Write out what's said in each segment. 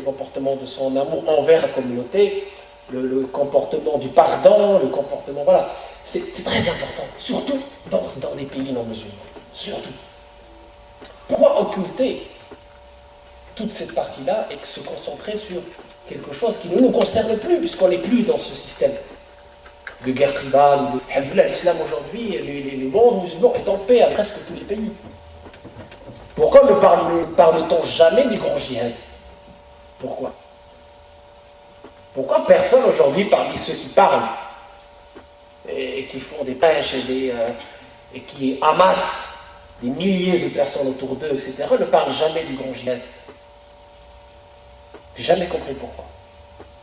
comportement de son amour envers la communauté, le comportement du pardon, le comportement, voilà. C'est très important, surtout dans des pays non musulmans. Surtout. Pourquoi occulter toute cette partie-là et se concentrer sur quelque chose qui ne nous concerne plus, puisqu'on n'est plus dans ce système de guerre tribale. Alhamdoulilah, l'islam aujourd'hui, le monde musulman est en paix à presque tous les pays. Pourquoi ne parle-t-on jamais du grand djihad? Pourquoi? Pourquoi personne aujourd'hui, parmi ceux qui parlent et qui font des pêches et qui amassent des milliers de personnes autour d'eux, etc., ne parle jamais du grand djihad? J'ai jamais compris pourquoi.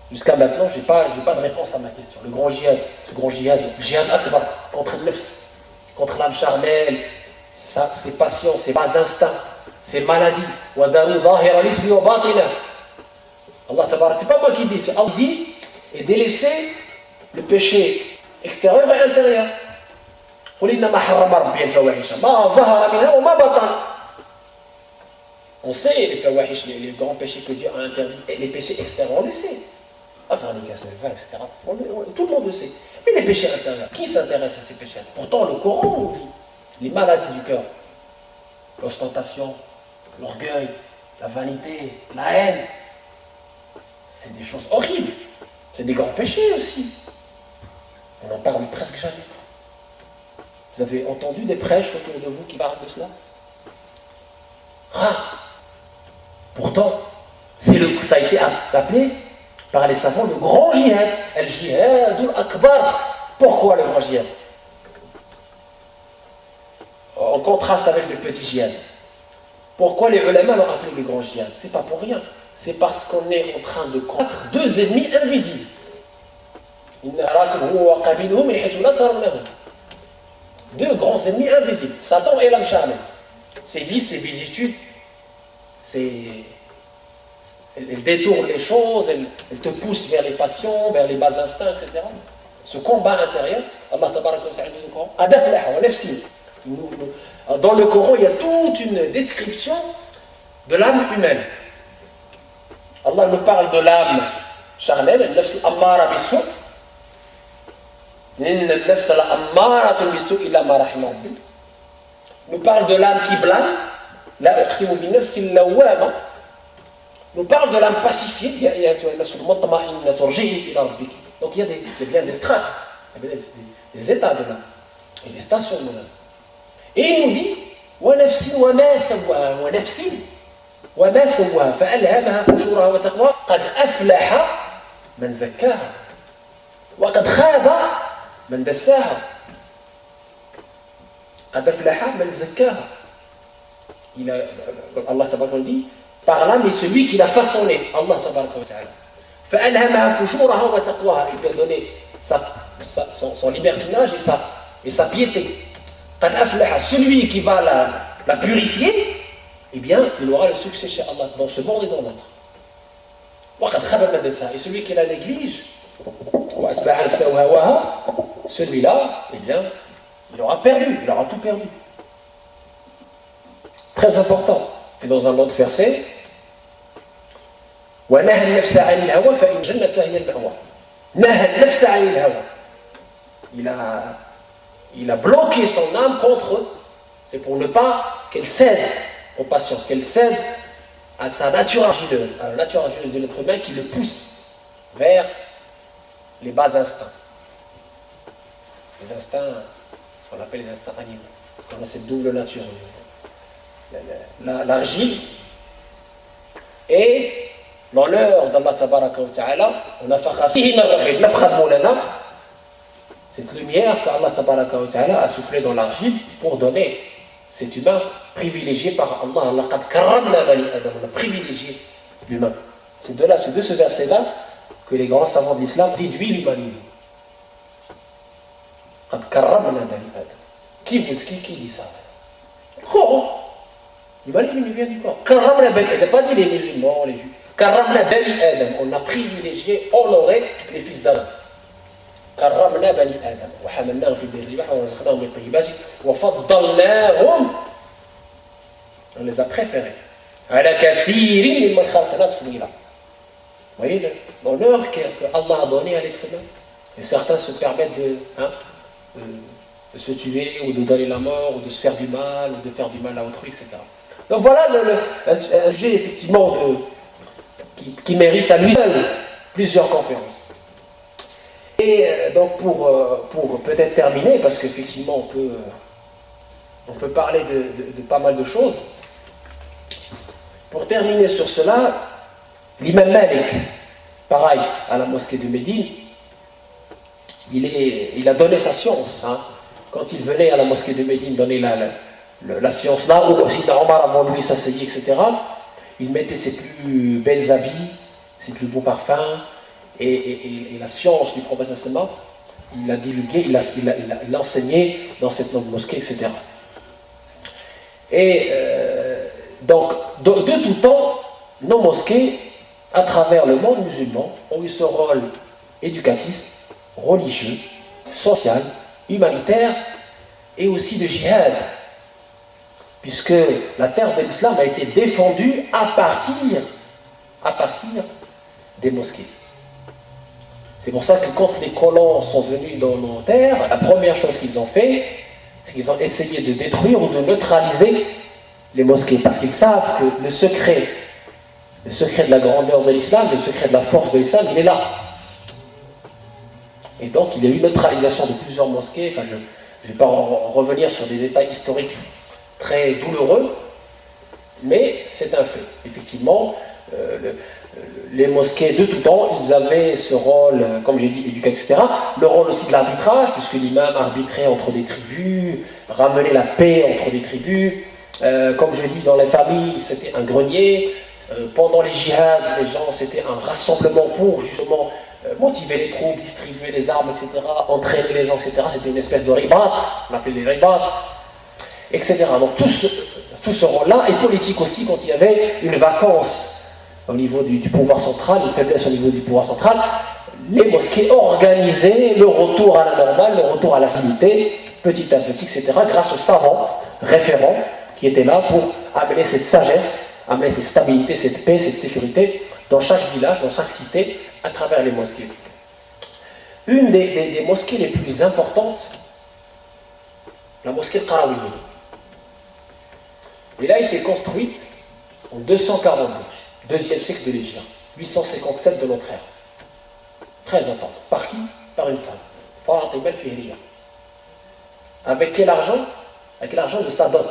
Jusqu'à maintenant, je n'ai pas de réponse à ma question. Le grand djihad, ce grand djihad, le djihad akbar, contre le nefs, contre l'âme charnelle, ses passions, ses bas instincts, ses maladies. Allah tabarak, c'est pas moi qui dis, c'est Allah dit, et délaisser le péché extérieur et intérieur. On sait les fawahish, les grands péchés que Dieu a interdits, et les péchés extérieurs, on le sait. La fornication, le vin, etc. Tout le monde le sait. Mais les péchés intérieurs, qui s'intéresse à ces péchés? Pourtant, le Coran nous dit les maladies du cœur, l'ostentation, l'orgueil, la vanité, la haine, c'est des choses horribles. C'est des grands péchés aussi. On n'en parle presque jamais. Vous avez entendu des prêches autour de vous qui parlent de cela? Rare. Pourtant, ça a été appelé par les savants le grand djihad. Al-jihadul akbar. Pourquoi le grand djihad? En contraste avec le petit djihad. Pourquoi les ulama l'ont appelé le grand djihad? C'est pas pour rien. C'est parce qu'on est en train de combattre deux ennemis invisibles. Deux grands ennemis invisibles, Satan et l'âme charnelle. Ses vices, ses vicissitudes, elle détourne les choses, elle te pousse vers les passions, vers les bas instincts, etc. Ce combat intérieur, Allah tabaraka wa ta'ala dit dans le Coran, adaflaha wa nafsi. Dans le Coran, il y a toute une description de l'âme humaine. Allah nous parle de l'âme charnelle, nafsi ammara bisu. Nous parle de l'âme qui blâme, nous parle de l'âme pacifiée, donc il y a bien des strates, des états de l'âme, et des stations de l'âme. Et il nous dit وما سواها فألهمها فجورها وتقواها قد أفلح من زكاها وقد خاب من دساها قد أفلح من زكاها. Allah tabaraka dit par là, mais celui qui l'a façonné, Allah tabaraka wa ta'ala. فألهمها فجورها وتقواها, il lui a donné son libertinage et sa piété. قد أفلح, celui qui va la purifier, eh bien, il aura le succès chez Allah, dans ce monde et dans l'autre. Et celui qui la néglige, celui-là, eh bien, il aura perdu, il aura tout perdu. Très important. Et dans un autre verset, il a bloqué son âme contre eux. C'est pour ne pas qu'elle cède aux passions, qu'elle cède à sa nature argileuse, à la nature argileuse de l'être humain qui le pousse vers les bas instincts. Les instincts, ce qu'on appelle les instincts animaux. On a cette double nature. L'argile et l'honneur d'Allah tabaraka wa ta'ala, cette lumière qu'Allah tabaraka wa ta'ala a soufflé dans l'argile pour donner cet humain privilégié par Allah. On a privilégié l'humain. C'est de ce verset-là que les grands savants de l'islam déduisent l'humanisme. Qui dit ça? L'humanisme vient du corps. Il n'a pas dit les musulmans, les juifs. On a privilégié, honoré les fils d'Adam. كرمنا بني آدم وحملناهم في البر والبحر ورزقناهم من الطيبات وفضلناهم, on les a préférés على كثير ممن خلقنا تفضيلا. Vous voyez l'honneur qu'Allah a donné à l'être humain. Et certains se permettent de se tuer, ou de donner la mort, ou de se faire du mal, ou de faire du mal à autrui, etc. Donc voilà un sujet effectivement qui mérite à lui seul plusieurs conférences. Et donc pour peut-être terminer, parce qu'effectivement on peut parler de pas mal de choses. Pour terminer sur cela, l'imam Malik, pareil, à la mosquée de Médine, il a donné sa science. Hein. Quand il venait à la mosquée de Médine donner la science là, où aussi Omar avant lui s'asseyait, etc., il mettait ses plus belles habits, ses plus beaux parfums, et la science du prophète sallallahu, il l'a divulguée, il l'a enseigné dans cette noble mosquée, etc. Et donc, de tout temps, nos mosquées, à travers le monde musulman, ont eu ce rôle éducatif, religieux, social, humanitaire et aussi de jihad, puisque la terre de l'islam a été défendue à partir des mosquées. C'est pour ça que quand les colons sont venus dans nos terres, la première chose qu'ils ont fait, c'est qu'ils ont essayé de détruire ou de neutraliser les mosquées, parce qu'ils savent que le secret de la grandeur de l'islam, le secret de la force de l'islam, il est là. Et donc il y a eu neutralisation de plusieurs mosquées. Enfin, je ne vais pas revenir sur des détails historiques très douloureux, mais c'est un fait. Effectivement, les mosquées de tout temps, ils avaient ce rôle, comme j'ai dit, éducatif, etc. Le rôle aussi de l'arbitrage, puisque l'imam arbitrait entre des tribus, ramenait la paix entre des tribus. Comme je dis, dans les familles, c'était un grenier. Pendant les djihads, les gens, c'était un rassemblement pour justement motiver les troupes, distribuer les armes, etc., entraîner les gens, etc. C'était une espèce de ribat, on appelait les ribats, etc. Donc tout ce rôle-là, et politique aussi, quand il y avait une vacance au niveau du pouvoir central, une faiblesse au niveau du pouvoir central, les mosquées organisaient le retour à la normale, le retour à la stabilité, petit à petit, etc., grâce aux savants référents qui étaient là pour amener cette sagesse, amener cette stabilité, cette paix, cette sécurité dans chaque village, dans chaque cité, à travers les mosquées. Une des mosquées les plus importantes, la mosquée de Qarawiyyin. Elle a été construite en 242, 2e siècle de l'Hégire, 857 de notre ère. Très importante. Par qui? Par une femme. Fatima al-Fihriya. Avec quel argent? Avec l'argent de sa dot.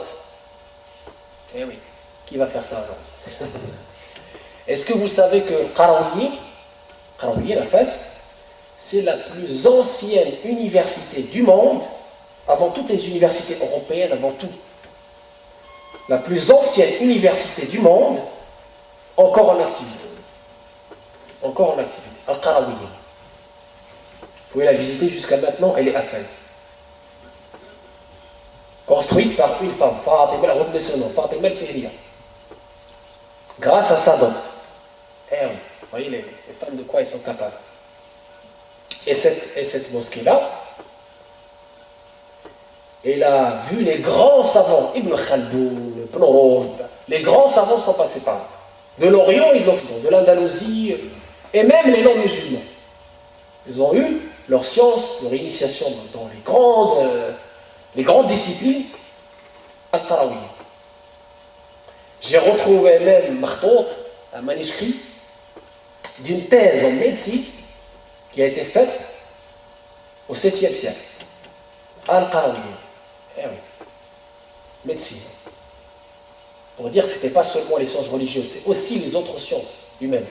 Eh oui, qui va faire ça aujourd'hui? Est-ce que vous savez que Qarawiyyin, la Fès, c'est la plus ancienne université du monde, avant toutes les universités européennes, avant tout. La plus ancienne université du monde, encore en activité. Encore en activité. Al-Qarawiyyin. Vous pouvez la visiter jusqu'à maintenant, elle est à Fès. Construite par une femme, Fatima, retenez ce nom, Fatima al-Fihriya. Grâce à sa dot. Eh oui, vous voyez les femmes de quoi elles sont capables. Et cette mosquée-là, elle a vu les grands savants, Ibn Khaldoun, Ibn Rushd, les grands savants sont passés par là. De l'Orient et de l'Occident, de l'Andalousie, et même les non-musulmans. Ils ont eu leur science, leur initiation dans les grandes disciplines al-Qarawiyyin. J'ai retrouvé même Martout, un manuscrit d'une thèse en médecine qui a été faite au 7e siècle. Al-Qarawiyyin. Eh oui. Médecine. Pour dire que ce n'était pas seulement les sciences religieuses, c'est aussi les autres sciences humaines,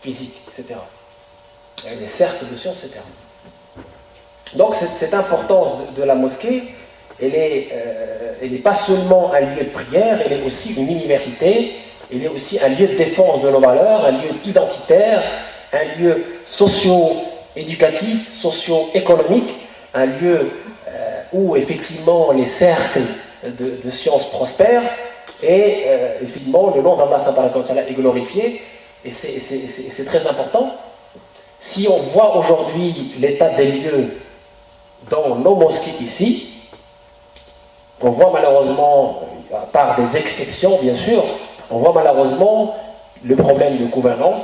physiques, etc. Il y a des cercles de sciences, etc. Donc cette importance de la mosquée, elle est pas seulement un lieu de prière, elle est aussi une université, elle est aussi un lieu de défense de nos valeurs, un lieu identitaire, un lieu socio-éducatif, socio-économique, un lieu où effectivement les cercles de sciences prospèrent et effectivement le nom d'Allah est glorifié, et c'est très important. Si on voit aujourd'hui l'état des lieux dans nos mosquées ici, on voit malheureusement, à part des exceptions bien sûr, on voit malheureusement le problème de gouvernance,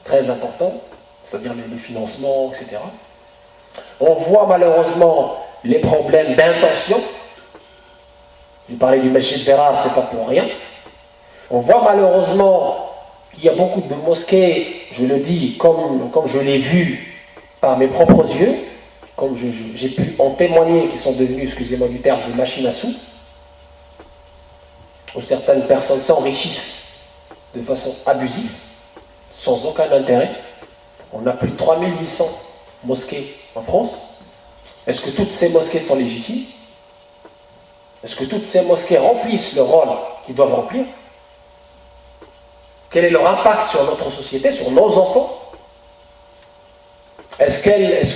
très important, c'est-à-dire le financement, etc. On voit malheureusement les problèmes d'intention. J'ai parlé du Masjid Berar, c'est pas pour rien. On voit malheureusement qu'il y a beaucoup de mosquées, je le dis comme je l'ai vu par mes propres yeux, comme j'ai pu en témoigner, qui sont devenus, excusez-moi du terme, des machines à sous, où certaines personnes s'enrichissent de façon abusive, sans aucun intérêt. On a plus de 3800 mosquées en France. Est-ce que toutes ces mosquées sont légitimes? Est-ce que toutes ces mosquées remplissent le rôle qu'ils doivent remplir? Quel est leur impact sur notre société, sur nos enfants? Est-ce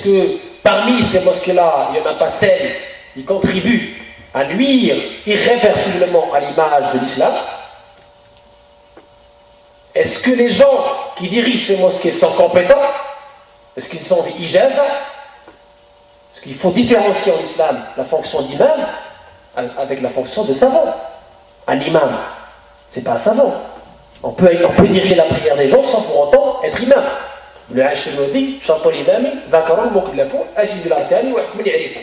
que parmi ces mosquées-là, il n'y en a pas celles qui contribuent à nuire irréversiblement à l'image de l'islam? Est-ce que les gens qui dirigent ces mosquées sont compétents? Est-ce qu'ils sont des ijaza? Parce qu'il faut différencier en islam la fonction d'imam avec la fonction de savant. Un imam, c'est pas un savant. On peut diriger la prière des gens sans pour autant être imam. Le Hachemodi, chanton l'imami, Vakaron, Moklafou, Ajid al-Arkani, Wahkoum al-Yarifou.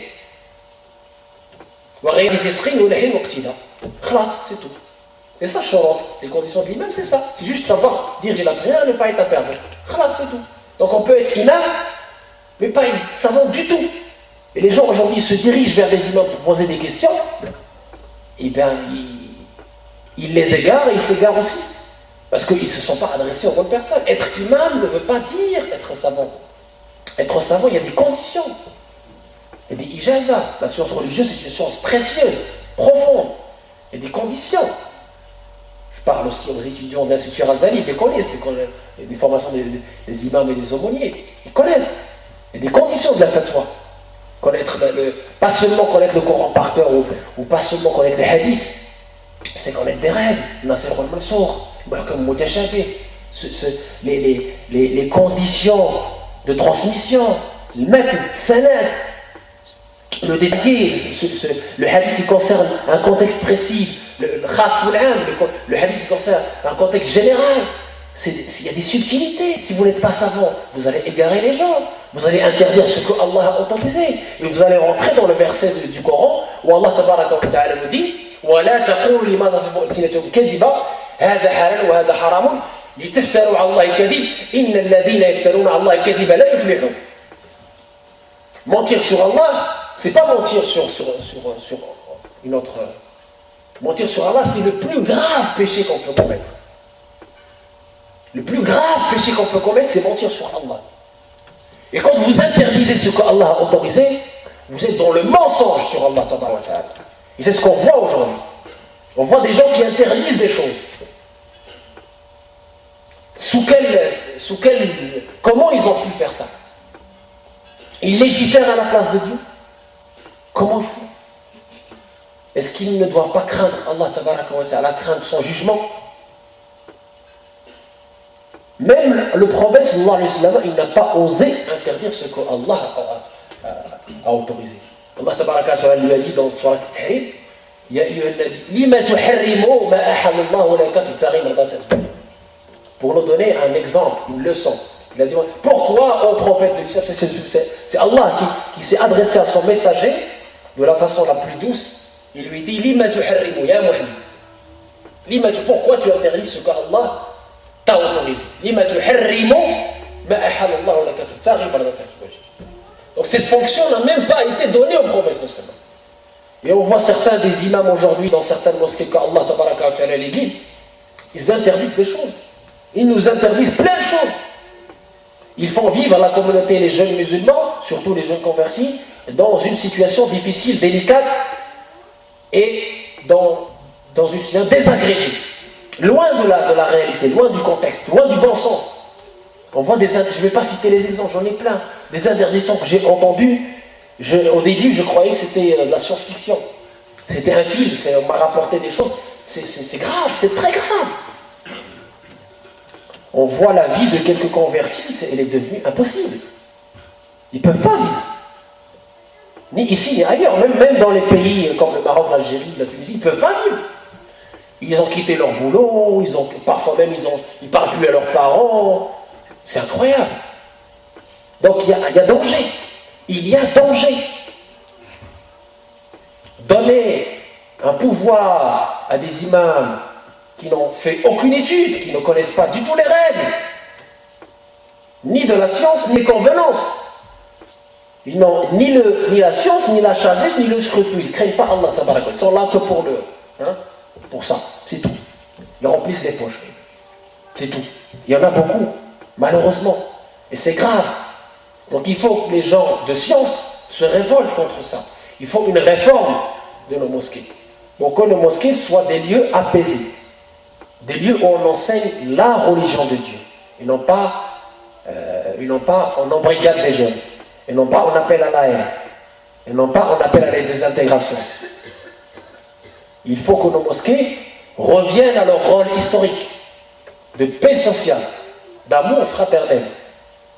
Waghairi Fisrin, Ounahin, Moktida. Khlas, c'est tout. Et ça, les conditions de l'imam, c'est ça. C'est juste savoir diriger la prière et ne pas être un pervers. Khlas, c'est tout. Donc on peut être imam, mais pas savant du tout. Et les gens aujourd'hui se dirigent vers des imams pour poser des questions, et bien ils les égarent et ils s'égarent aussi. Parce qu'ils ne se sont pas adressés aux bonnes personnes. Être imam ne veut pas dire être savant. Être savant, il y a des conditions. Il y a des ijaza. La science religieuse, c'est une science précieuse, profonde. Il y a des conditions. Je parle aussi aux étudiants de l'Institut Razali, ils les connaissent, des formations des imams et des aumôniers. Ils connaissent. Il y a des conditions de la fatwa. Pas seulement connaître le Coran par cœur ou pas seulement connaître les hadiths, c'est connaître des règles, Nasir al-Mansour, comme Mutashabih, les conditions de transmission, le matn, sanad, le détaillé, le hadith qui concerne un contexte précis, le khas ou le hadith qui concerne un contexte général. Il y a des subtilités. Si vous n'êtes pas savant, vous allez égarer les gens. Vous allez interdire ce que Allah a autorisé. Et vous allez rentrer dans le verset du Coran où Allah ta'ala nous dit وَلَا تَقُولُوا لِمَا تَصِفُ أَلْسِنَتُكُمْ كَذِبًا هَذَا حَلَالٌ وَهَذَا حَرَامٌ لِتَفْتَرُوا عَلَى اللَّهِ الْكَذِبَ إِنَّ الَّذِينَ يَفْتَرُونَ عَلَى اللَّهِ الْكَذِبَ لَا يُفْلِحُونَ. Mentir sur Allah, c'est pas mentir sur une autre. Mentir sur Allah, c'est le plus grave péché qu'on peut commettre. Le plus grave péché qu'on peut commettre, c'est mentir sur Allah. Et quand vous interdisez ce que Allah a autorisé, vous êtes dans le mensonge sur Allah. Et c'est ce qu'on voit aujourd'hui. On voit des gens qui interdisent des choses. Comment ils ont pu faire ça? Ils légifèrent à la place de Dieu. Comment ils font? Est-ce qu'ils ne doivent pas craindre Allah, craindre son jugement? Même le prophète sallallahu alayhi wa sallam, il n'a pas osé interdire ce que Allah a autorisé. Allah tabaraka wa ta'ala lui a dit dans Surat At-Tahrim, Ya ayyuhan nabi, lima tuharrimu ma ahallallahu laka tabtaghi mardata azwajik. Pour nous donner un exemple, une leçon. Il a dit, pourquoi, ô prophète de l'Islam, c'est Allah qui s'est adressé à son messager de la façon la plus douce. Il lui dit, lima tuharrimu ya Muhammad. Pourquoi tu interdis ce que Allah t'a autorisé? Donc cette fonction n'a même pas été donnée au prophète. Et on voit certains des imams aujourd'hui dans certaines mosquées qu'Allah les guide, ils interdisent des choses. Ils nous interdisent plein de choses. Ils font vivre la communauté, les jeunes musulmans, surtout les jeunes convertis, dans une situation difficile, délicate et dans une situation désagrégée. Loin de la réalité, loin du contexte, loin du bon sens. On voit je ne vais pas citer les exemples, j'en ai plein. Des interdictions que j'ai entendues. Au début, je croyais que c'était de la science-fiction. C'était un film, on m'a rapporté des choses. C'est grave, c'est très grave. On voit la vie de quelques convertis, elle est devenue impossible. Ils ne peuvent pas vivre. Ni ici, ni ailleurs. Même dans les pays comme le Maroc, l'Algérie, la Tunisie, ils ne peuvent pas vivre. Ils ont quitté leur boulot, parfois même ils ne parlent plus à leurs parents. C'est incroyable. Donc il y a danger. Il y a danger. Donner un pouvoir à des imams qui n'ont fait aucune étude, qui ne connaissent pas du tout les règles, ni de la science, ni des convenances. Ils n'ont ni la science, ni la sagesse, ni le scrupule. Ils ne craignent pas Allah. Ils sont là que pour ça. C'est tout. Ils remplissent les poches. C'est tout. Il y en a beaucoup, malheureusement. Et c'est grave. Donc il faut que les gens de science se révoltent contre ça. Il faut une réforme de nos mosquées. Pour que nos mosquées soient des lieux apaisés. Des lieux où on enseigne la religion de Dieu. Et non pas on embrigade les jeunes. Et non pas on appelle à la haine. Et non pas on appelle à la désintégration. Il faut que nos mosquées reviennent à leur rôle historique de paix sociale, d'amour fraternel,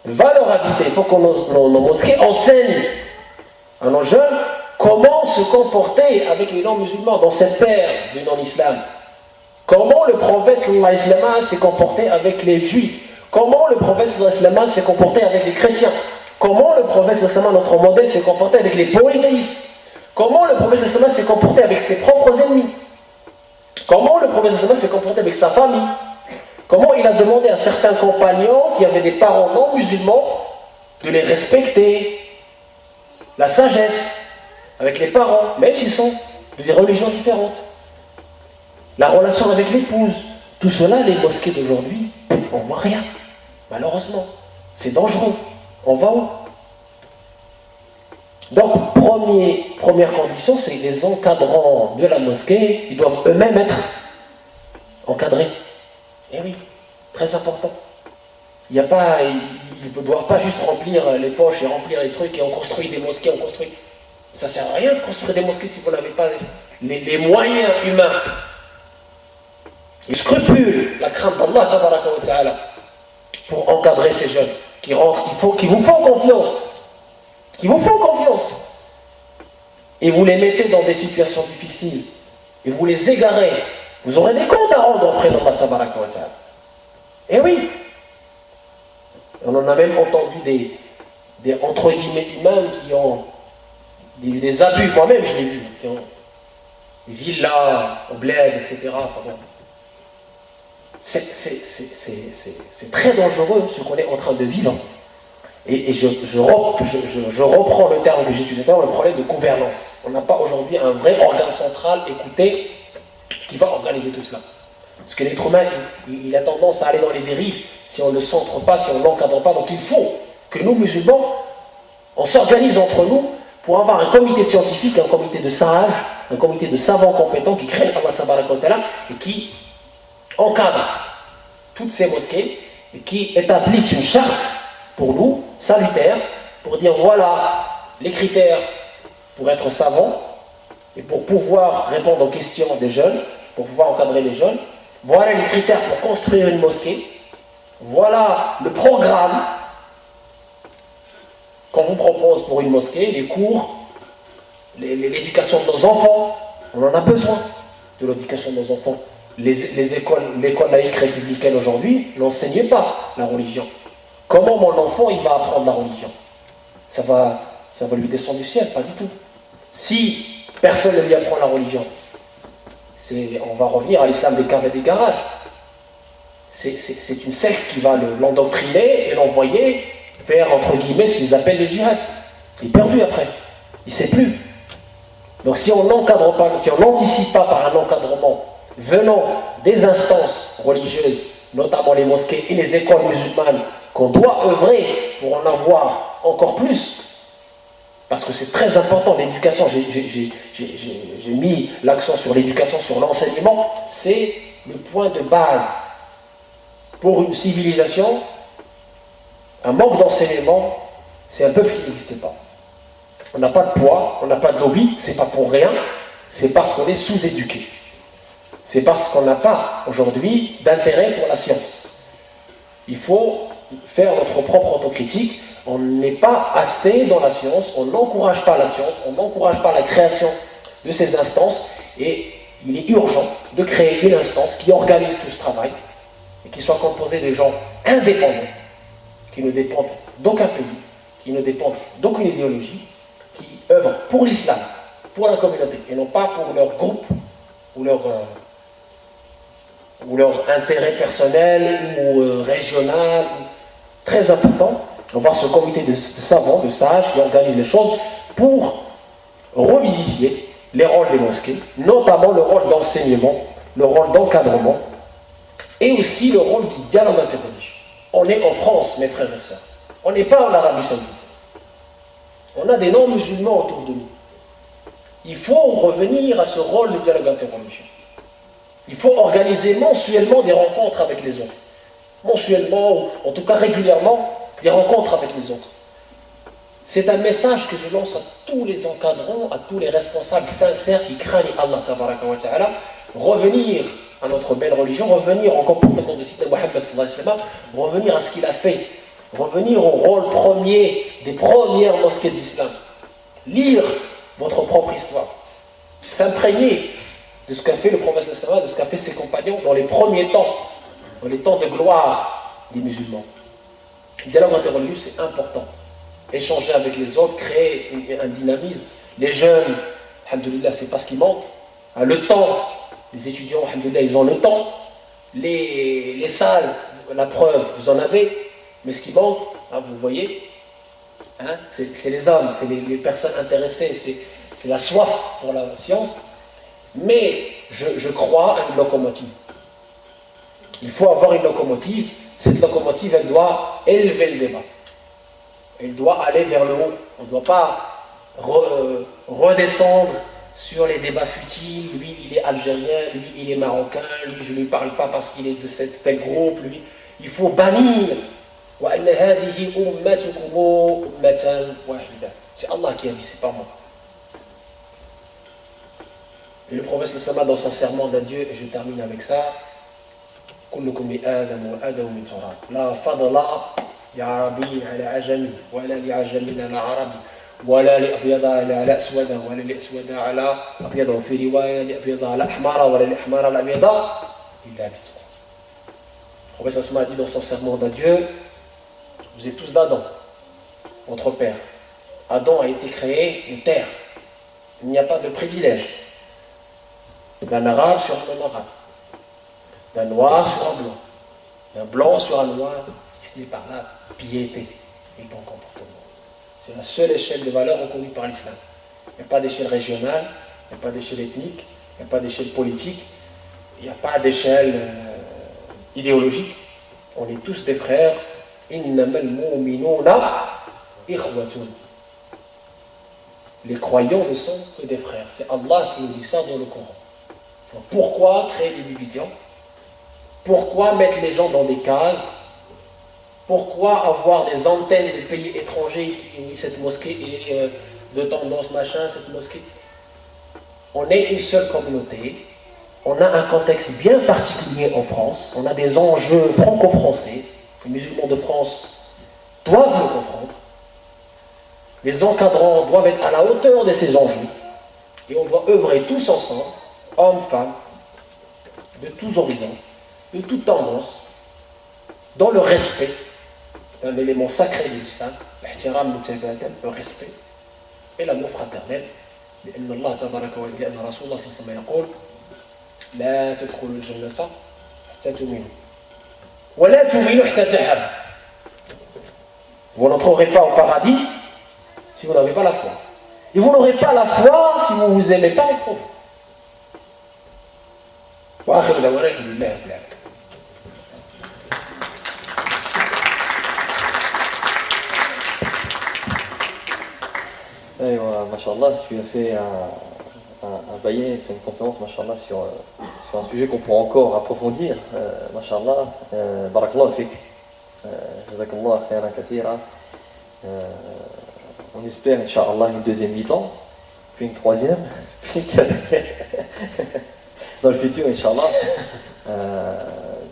de valeur ajoutée. Il faut que nos mosquées enseignent à nos jeunes comment se comporter avec les non-musulmans dans cette ère du non-islam. Comment le prophète sallallahu alayhi wa sallam s'est comporté avec les juifs. Comment le prophète sallallahu alayhi wa sallam s'est comporté avec les chrétiens. Comment le prophète sallallahu alayhi wa sallam, notre modèle, s'est comporté avec les polythéistes. Comment le prophète sallallahu alayhi wa sallam s'est comporté avec ses propres ennemis. Comment le prophète sallallahu alayhi wa sallam s'est comporté avec sa famille. Comment il a demandé à certains compagnons qui avaient des parents non musulmans de les respecter. La sagesse avec les parents, même s'ils sont de des religions différentes. La relation avec l'épouse. Tout cela, les mosquées d'aujourd'hui, on ne voit rien. Malheureusement. C'est dangereux. On va où? Donc, première condition, c'est les encadrants de la mosquée, ils doivent eux-mêmes être encadrés. Eh oui, très important. Ils ne doivent pas juste remplir les poches et remplir les trucs et on construit des mosquées, on construit. Ça ne sert à rien de construire des mosquées si vous n'avez pas les moyens humains. Le scrupule, la crainte d'Allah pour encadrer ces jeunes qui rentrent, qui vous font confiance. Qui vous font confiance. Et vous les mettez dans des situations difficiles. Et vous les égarez. Vous aurez des comptes à rendre auprès d'Allah. Eh oui. On en a même entendu des entre guillemets imams qui ont des abus. Moi-même, je l'ai vu. Qui ont des villas, au bled, etc. Enfin bon. C'est très dangereux ce qu'on est en train de vivre. Et je reprends le terme que j'ai utilisé, le problème de gouvernance. On n'a pas aujourd'hui un vrai organe central, écouté, qui va organiser tout cela. Parce que l'être humain, il a tendance à aller dans les dérives si on ne le centre pas, si on ne l'encadre pas. Donc il faut que nous, musulmans, on s'organise entre nous pour avoir un comité scientifique, un comité de sages, un comité de savants compétents qui craignent Allah et qui encadrent toutes ces mosquées et qui établissent une charte pour nous, salutaire, pour dire voilà les critères pour être savant et pour pouvoir répondre aux questions des jeunes, pour pouvoir encadrer les jeunes. Voilà les critères pour construire une mosquée. Voilà le programme qu'on vous propose pour une mosquée, les cours, l'éducation de nos enfants. On en a besoin de l'éducation de nos enfants. L'école laïque républicaine aujourd'hui n'enseigne pas la religion. Comment mon enfant il va apprendre la religion? Ça va lui descendre du ciel? Pas du tout. Si personne ne lui apprend la religion, on va revenir à l'islam des caves et des garages. C'est une secte qui va l'endoctriner et l'envoyer vers, entre guillemets, ce qu'ils appellent le djihad. Il est perdu après. Il ne sait plus. Donc si on n'encadre pas, si on n'anticipe pas par un encadrement venant des instances religieuses, notamment les mosquées et les écoles musulmanes, qu'on doit œuvrer pour en avoir encore plus, parce que c'est très important, l'éducation, j'ai mis l'accent sur l'éducation, sur l'enseignement, c'est le point de base pour une civilisation. Un manque d'enseignement, c'est un peuple qui n'existe pas. On n'a pas de poids, on n'a pas de lobby, c'est pas pour rien, c'est parce qu'on est sous-éduqué. C'est parce qu'on n'a pas aujourd'hui d'intérêt pour la science. Il faut faire notre propre autocritique. On n'est pas assez dans la science, on n'encourage pas la science, on n'encourage pas la création de ces instances, et il est urgent de créer une instance qui organise tout ce travail et qui soit composée de gens indépendants, qui ne dépendent d'aucun pays, qui ne dépendent d'aucune idéologie, qui œuvrent pour l'islam, pour la communauté, et non pas pour leur groupe ou leur intérêt personnel ou régional. Très important, on va voir ce comité de savants, de sages qui organisent les choses pour revivifier les rôles des mosquées, notamment le rôle d'enseignement, le rôle d'encadrement et aussi le rôle du dialogue interreligieux. On est en France, mes frères et sœurs. On n'est pas en Arabie Saoudite. On a des non-musulmans autour de nous. Il faut revenir à ce rôle de dialogue interreligieux. Il faut organiser mensuellement des rencontres avec les autres. Mensuellement, ou en tout cas régulièrement, des rencontres avec les autres. C'est un message que je lance à tous les encadrants, à tous les responsables sincères qui craignent Allah tabaraka wa ta'ala. Revenir à notre belle religion, revenir au comportement de Sayyidina Muhammad sallallahu alayhi wa sallam, revenir à ce qu'il a fait, revenir au rôle premier des premières mosquées de l'islam. Lire votre propre histoire. S'imprégner de ce qu'a fait le prophète sallallahu alayhi wa sallam, de ce qu'a fait ses compagnons dans les premiers temps, dans les temps de gloire des musulmans. Le dialogue interreligieux, c'est important. Échanger avec les autres, créer un dynamisme. Les jeunes, alhamdoulilah, c'est pas ce qui manque. Le temps, les étudiants, alhamdoulilah, ils ont le temps. Les salles, la preuve, vous en avez. Mais ce qui manque, hein, vous voyez, hein, c'est les hommes, c'est les personnes intéressées, c'est la soif pour la science. Mais je crois à une locomotive. Il faut avoir une locomotive. Cette locomotive, elle doit élever le débat. Elle doit aller vers le haut. On ne doit pas redescendre sur les débats futiles. Lui, il est algérien, lui, il est marocain, lui, je ne lui parle pas parce qu'il est de tel groupe. Lui. Il faut bannir. C'est Allah qui a dit, c'est pas moi. Et le prophète sallallahu dans son serment d'adieu, et je termine avec ça, كلكم لآدم وآدم من تراب لا فضل لعربي على عجمي ولا لعجمي على عربي ولا لأبيض على أسود ولا لأسود على أبيض وفي رواية لأبيض على أحمر ولا لأحمر على أبيض إلا بالتقوى. Le prophète sallallahu a dit dans son serment d'adieu, vous êtes tous d'Adam, votre père. Adam a été créé de terre. Il n'y a pas de privilège d'un arabe sur un non-arabe, d'un noir sur un blanc, d'un blanc sur un noir, si ce n'est par la piété et le bon comportement. C'est la seule échelle de valeur reconnue par l'islam. Il n'y a pas d'échelle régionale, il n'y a pas d'échelle ethnique, il n'y a pas d'échelle politique, il n'y a pas d'échelle idéologique. On est tous des frères. Innamal mu'minuna ikhwatun. Les croyants ne sont que des frères. C'est Allah qui nous dit ça dans le Coran. Donc pourquoi créer des divisions? Pourquoi mettre les gens dans des cases? Pourquoi avoir des antennes de pays étrangers qui unissent cette mosquée et de tendance machin, cette mosquée? On est une seule communauté. On a un contexte bien particulier en France. On a des enjeux franco-français. Les musulmans de France doivent le comprendre. Les encadrants doivent être à la hauteur de ces enjeux. Et on doit œuvrer tous ensemble, hommes, femmes, de tous horizons, de toutes tendances, dans le respect d'un élément sacré de l'islam, le respect et l'amour fraternel. لأن الله تبارك وتعالى لأن رسول الله صلى الله عليه وسلم يقول لا تدخلوا الجنة حتى تؤمنوا ولا تؤمنوا حتى تحابوا. Vous n'entrerez pas au paradis si vous n'avez pas la foi. Et vous n'aurez pas la foi si vous ne vous aimez pas entre vous. وآخر دعوانا الحمد لله رب العالمين. Machallah, tu as fait un baillet, fait une conférence, machallah, sur un sujet qu'on pourra encore approfondir. Machallah, barakallah fik, jazakallah khairan kathira. On espère, Inch'Allah, une deuxième mi-temps, puis une troisième, puis une quatrième. Dans le futur, Inch'Allah,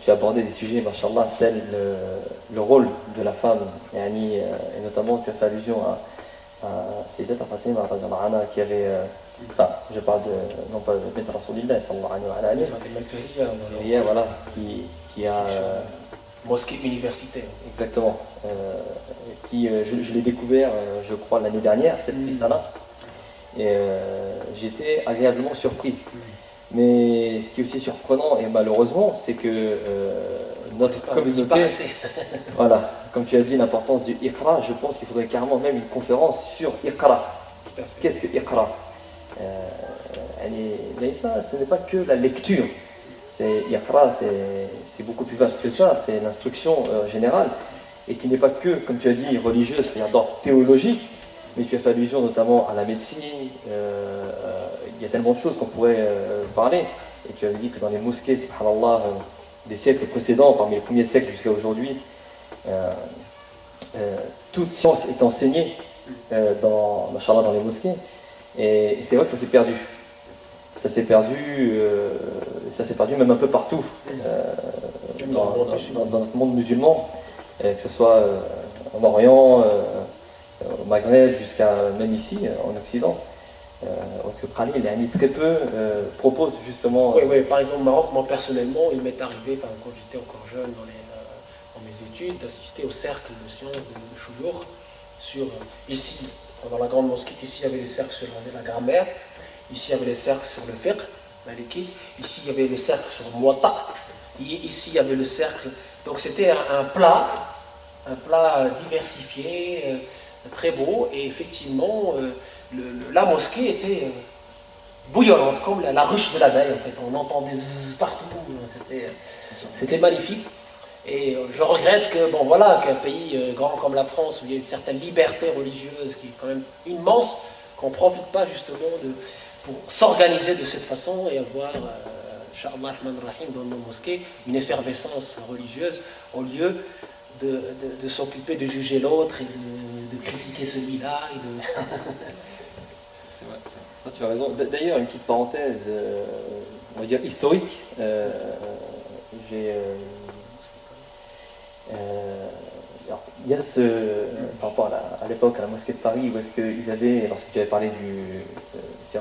tu as abordé des sujets, Machallah, tels le rôle de la femme, et notamment tu as fait allusion à Sayyidat Fatima qui avait, enfin, je parle non pas de Bint Rasulillah sallallahu alayhi wa sallam, voilà, qui a mosquée universitaire. Exactement. Je l'ai découvert, je crois, l'année dernière, cette risala. Et j'étais agréablement surpris. Mais ce qui est aussi surprenant, et malheureusement, c'est que notre communauté, voilà, comme tu as dit, l'importance du Iqra, je pense qu'il faudrait carrément même une conférence sur Iqra. Qu'est-ce que Iqra? Ce n'est pas que la lecture. Iqra, c'est beaucoup plus vaste que ça, c'est l'instruction générale, et qui n'est pas que, comme tu as dit, religieuse, c'est-à-dire d'ordre théologique, mais tu as fait allusion notamment à la médecine, il y a tellement de choses qu'on pourrait parler, et tu as dit que dans les mosquées, subhanallah, des siècles précédents, parmi les premiers siècles jusqu'à aujourd'hui, toute science est enseignée machallah, dans les mosquées, et c'est vrai que ça s'est perdu. Ça s'est perdu même un peu partout dans notre monde musulman, que ce soit en Orient, au Maghreb, jusqu'à même ici, en Occident. Parce que Khalil, très peu propose justement... Oui, par exemple au Maroc, moi personnellement, il m'est arrivé, quand j'étais encore jeune dans mes études, d'assister au cercle de sciences de Chouyour, ici, dans la grande mosquée. Ici, il y avait les cercles sur la grammaire, ici, il y avait les cercles sur le fiqh, maliki, ici, il y avait les cercles sur le muwatta, ici, il y avait le cercle... Donc c'était un plat diversifié, très beau, et effectivement, la mosquée était bouillonnante, comme la ruche de l'abeille, en fait. On entendait zzz partout, c'était magnifique. Et je regrette qu'un pays grand comme la France, où il y a une certaine liberté religieuse qui est quand même immense, qu'on ne profite pas justement pour s'organiser de cette façon et avoir, Inch'Allah Rahim, dans nos mosquées, une effervescence religieuse, au lieu de s'occuper de juger l'autre et de critiquer celui-là. C'est vrai, tu as raison. D'ailleurs, une petite parenthèse, on va dire historique. Il y a par rapport à l'époque, à la mosquée de Paris, où est-ce qu'ils avaient, lorsque tu avais parlé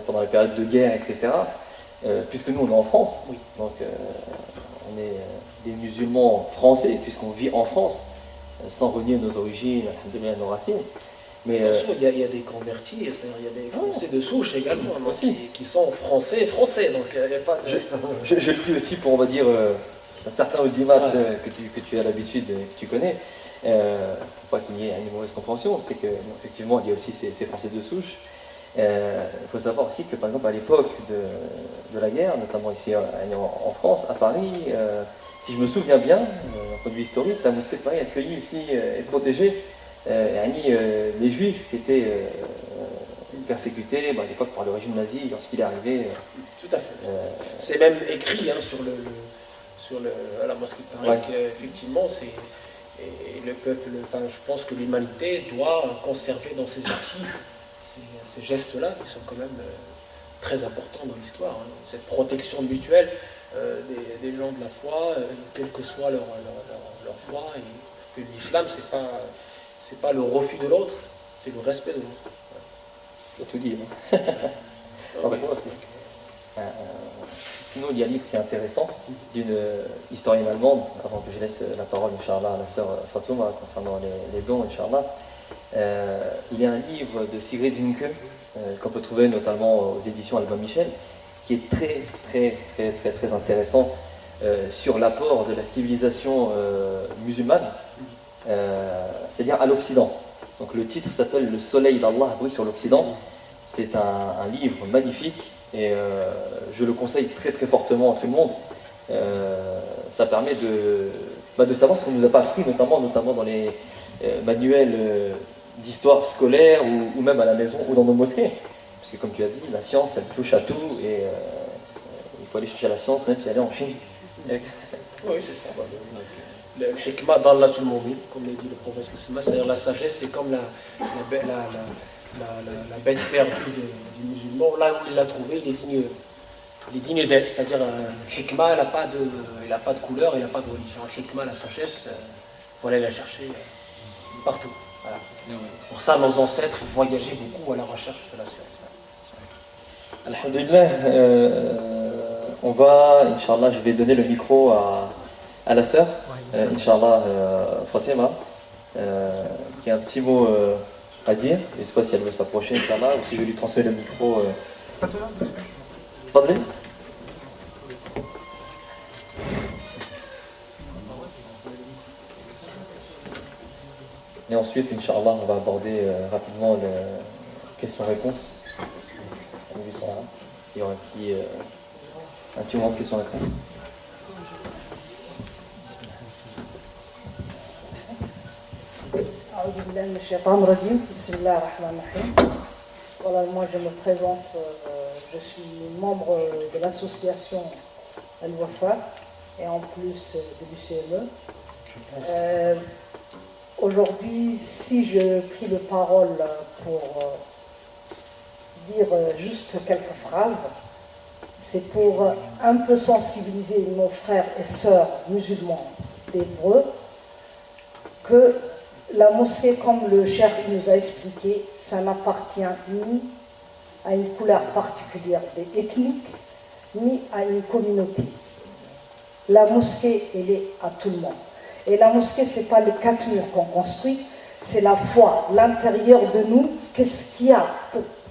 pendant la période de guerre, etc., puisque nous on est en France, oui. Donc on est des musulmans français, puisqu'on vit en France, sans renier nos origines, nos racines. Mais attention, il y a des convertis, c'est-à-dire il y a des Français de souche également, qui sont français, donc il n'y a pas de... Je le dis aussi pour, on va dire, un certain audimat que tu as l'habitude, que tu connais, pour pas qu'il y ait une mauvaise compréhension, c'est qu'effectivement il y a aussi ces Français de souche. Il faut savoir aussi que par exemple à l'époque de la guerre, notamment ici en France, à Paris, si je me souviens bien, d'un point de vue historique, la mosquée de Paris a accueilli aussi et protégé les juifs qui étaient persécutés à l'époque par le régime nazi lorsqu'il est arrivé. Tout à fait. C'est même écrit sur la mosquée de Paris qu'effectivement le peuple, je pense que l'humanité doit conserver dans ses archives ces gestes-là qui sont quand même très importants dans l'histoire. Cette protection mutuelle des gens de la foi, quelle que soit leur foi. Et que l'islam, c'est pas le refus de l'autre, c'est le respect de l'autre. Tu as tout dit. Sinon, il y a un livre qui est intéressant d'une historienne allemande, avant que je laisse la parole, Inch'Allah, à la sœur Fatouma, concernant les dons, Inch'Allah. Il y a un livre de Sigrid Hunke, qu'on peut trouver notamment aux éditions Albin Michel, qui est très, très, très, très, très intéressant sur l'apport de la civilisation musulmane, c'est-à-dire à l'Occident. Donc le titre s'appelle Le soleil d'Allah brille sur l'Occident. C'est un livre magnifique et je le conseille très très fortement à tout le monde. Ça permet de savoir ce qu'on nous a pas appris, notamment dans les manuels d'histoire scolaire ou même à la maison ou dans nos mosquées. Parce que comme tu as dit, la science elle touche à tout et il faut aller chercher la science même si elle est en Chine. Oui, c'est ça. Le hikmah d'Allatul Mu'min, comme le dit le prophète, c'est-à-dire la sagesse, c'est comme la bête perdue du musulman. Là où il l'a trouvée, il est digne d'elle. C'est-à-dire, le hikmah, il n'a pas de couleur, il n'a pas de religion. Le hikmah, la sagesse, il faut aller la chercher partout. Voilà. Pour ça, nos ancêtres voyageaient beaucoup à la recherche de la science. Alhamdulillah, on va, Inch'Allah, je vais donner le micro à à la sœur, Inch'Allah, Fatima, qui a un petit mot à dire. Je ne sais pas si elle veut s'approcher, Inch'Allah, ou si je lui transmets le micro. Fadli. Et ensuite, Inch'Allah, on va aborder rapidement les questions-réponses. Il y aura un petit moment de questions-réponses. Voilà, moi je me présente, je suis membre de l'association Al-Wafa et en plus de l'UCME. Aujourd'hui, si je pris la parole pour dire juste quelques phrases, c'est pour un peu sensibiliser nos frères et sœurs musulmans d'Hébreu que la mosquée, comme le cheikh nous a expliqué, ça n'appartient ni à une couleur particulière ethnique, ni à une communauté. La mosquée, elle est à tout le monde. Et la mosquée, ce n'est pas les 4 murs qu'on construit, c'est la foi, l'intérieur de nous. Qu'est-ce qu'il y a?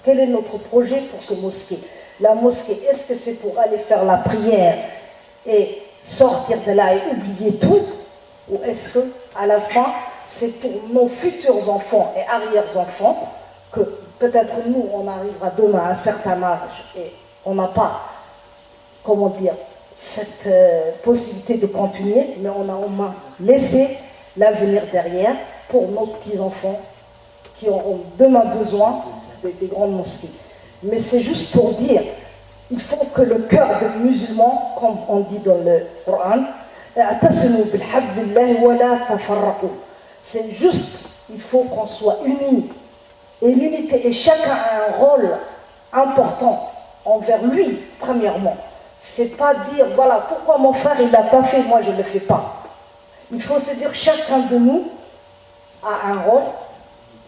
Quel est notre projet pour ce mosquée? La mosquée, est-ce que c'est pour aller faire la prière et sortir de là et oublier tout? Ou est-ce qu'à la fin, c'est pour nos futurs enfants et arrière-enfants que peut-être nous, on arrivera demain à un certain âge et on n'a pas, comment dire, cette possibilité de continuer, mais on a au moins laissé l'avenir derrière pour nos petits-enfants qui auront demain besoin des grandes mosquées. Mais c'est juste pour dire, il faut que le cœur des musulmans, comme on dit dans le Coran, c'est juste, il faut qu'on soit unis. Et l'unité, et chacun a un rôle important envers lui, premièrement. C'est pas dire, voilà, pourquoi mon frère il l'a pas fait, moi je ne le fais pas. Il faut se dire, chacun de nous a un rôle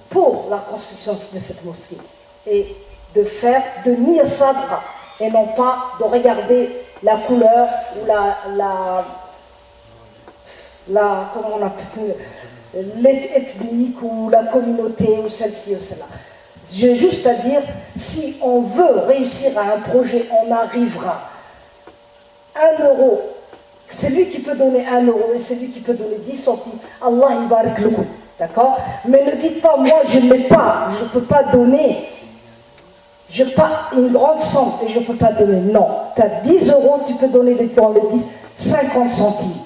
pour la construction de cette mosquée. Et de faire, de nier sadra, et non pas de regarder la couleur ou comment on appelle, l'ethnique ou la communauté ou celle-ci ou celle-là. J'ai juste à dire, si on veut réussir à un projet, on arrivera. 1 euro, c'est lui qui peut donner 1 euro et c'est lui qui peut donner 10 centimes. Allah il va avec le coup, d'accord? Mais ne dites pas, moi je ne l'ai pas, je ne peux pas donner. Je n'ai pas une grande somme et je ne peux pas donner. Non, tu as 10 euros, tu peux donner dans les 10, 50 centimes.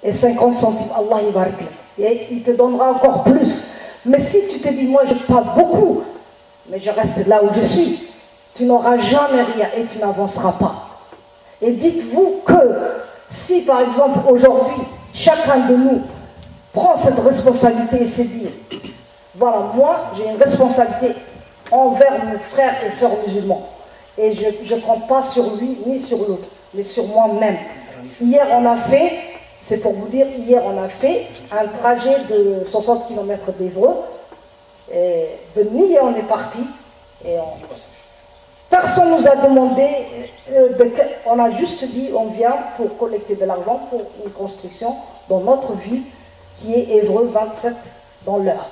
Et 50 centimes, Allah il va avec le coup. Et il te donnera encore plus. Mais si tu te dis, moi je n'ai pas beaucoup, mais je reste là où je suis, tu n'auras jamais rien et tu n'avanceras pas. Et dites-vous que si par exemple aujourd'hui, chacun de nous prend cette responsabilité et se dit, voilà, moi j'ai une responsabilité envers mes frères et sœurs musulmans. Et je ne compte pas sur lui ni sur l'autre, mais sur moi-même. Hier on a fait, c'est pour vous dire, hier on a fait un trajet de 60 km d'Évreux. Et de Niye on est parti. Et personne ne nous a demandé, on a juste dit on vient pour collecter de l'argent pour une construction dans notre ville qui est Évreux 27 dans l'heure.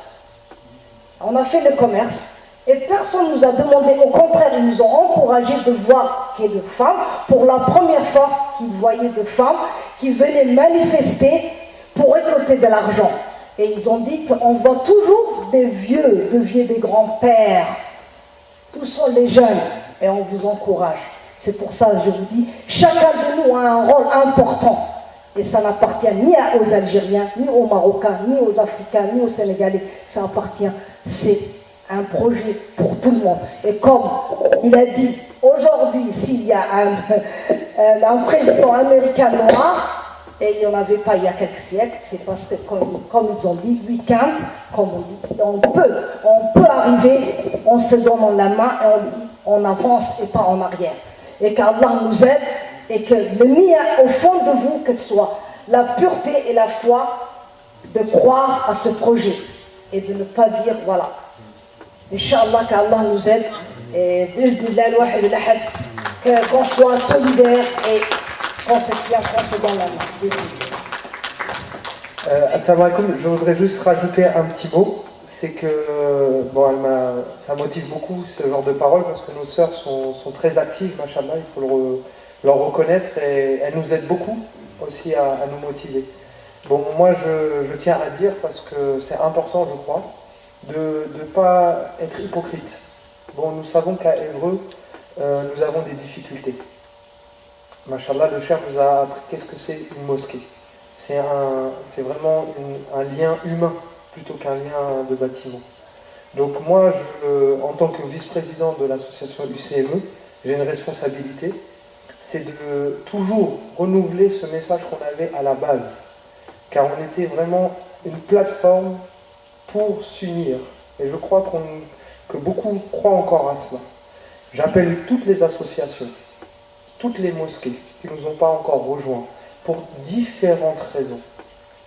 On a fait le commerce et personne ne nous a demandé, au contraire ils nous ont encouragé de voir qu'il y ait de femmes, pour la première fois qu'ils voyaient de femmes qui venaient manifester pour récolter de l'argent. Et ils ont dit qu'on voit toujours des vieux, des grands-pères. Où sont les jeunes? Et on vous encourage. C'est pour ça que je vous dis, chacun de nous a un rôle important. Et ça n'appartient ni aux Algériens, ni aux Marocains, ni aux Africains, ni aux Sénégalais. Ça appartient, c'est un projet pour tout le monde. Et comme il a dit, aujourd'hui, s'il y a un président américain noir, et il n'y en avait pas il y a quelques siècles, c'est parce que, comme ils ont dit, week-end, comme on dit, on peut arriver, on se donne la main et on dit, on avance et pas en arrière. Et qu'Allah nous aide et que le nia au fond de vous, que ce soit la pureté et la foi de croire à ce projet et de ne pas dire, voilà. Inch'Allah qu'Allah nous aide et qu'on soit solidaire et qu'on se tient, qu'on se donne la main. Assalamu alaikum, je voudrais juste rajouter un petit mot. C'est que, ça motive beaucoup ce genre de paroles parce que nos sœurs sont très actives, machallah, il faut leur reconnaître et elles nous aident beaucoup aussi à nous motiver. Bon, moi je tiens à dire, parce que c'est important je crois, de ne pas être hypocrite. Bon, nous savons qu'à Évreux, nous avons des difficultés. Machallah, le Cheikh nous a appris qu'est-ce que c'est une mosquée. C'est vraiment un lien humain plutôt qu'un lien de bâtiment. Donc moi, en tant que vice-président de l'association UCME, j'ai une responsabilité, c'est de toujours renouveler ce message qu'on avait à la base, car on était vraiment une plateforme pour s'unir. Et je crois que beaucoup croient encore à cela. J'appelle toutes les associations, toutes les mosquées qui ne nous ont pas encore rejoints, pour différentes raisons,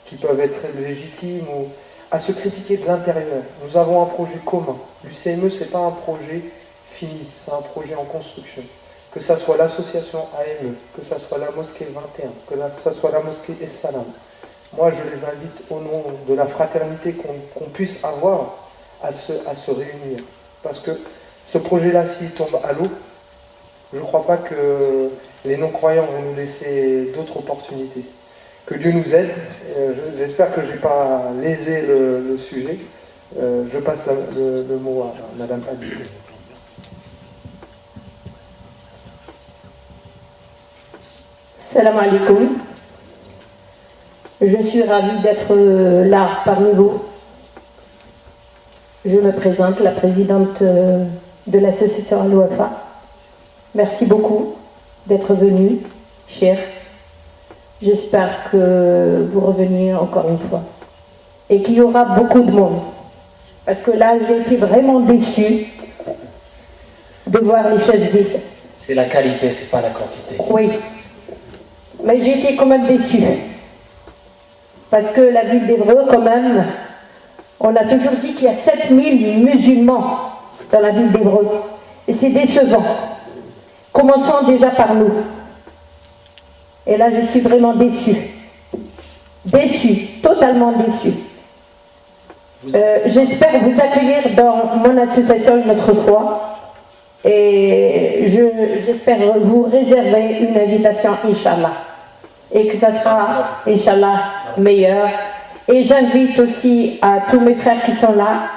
qui peuvent être légitimes ou à se critiquer de l'intérieur. Nous avons un projet commun. L'UCME, ce n'est pas un projet fini, c'est un projet en construction. Que ce soit l'association AME, que ce soit la mosquée 21, que ce soit la mosquée Essalam. Moi, je les invite au nom de la fraternité qu'on puisse avoir à se réunir. Parce que ce projet-là, s'il tombe à l'eau, je ne crois pas que les non-croyants vont nous laisser d'autres opportunités. Que Dieu nous aide. J'espère que je n'ai pas lésé le sujet. Je passe le mot à Madame Hadid. Salam alaikum. Je suis ravie d'être là parmi vous. Je me présente, la présidente de l'association Al-Wafa. Merci beaucoup d'être venu, cher. J'espère que vous reveniez encore une fois. Et qu'il y aura beaucoup de monde. Parce que là, j'ai été vraiment déçue de voir les chaises vides. C'est la qualité, c'est pas la quantité. Oui. Mais j'ai été quand même déçue. Parce que la ville d'Évreux, quand même, on a toujours dit qu'il y a 7000 musulmans dans la ville d'Évreux. Et c'est décevant. Commençons déjà par nous. Et là, je suis vraiment déçue. Déçue, totalement déçue. J'espère vous accueillir dans mon association une autre fois. Et j'espère vous réserver une invitation, Inch'Allah. Et que ça sera, Inch'Allah, meilleur. Et j'invite aussi à tous mes frères qui sont là,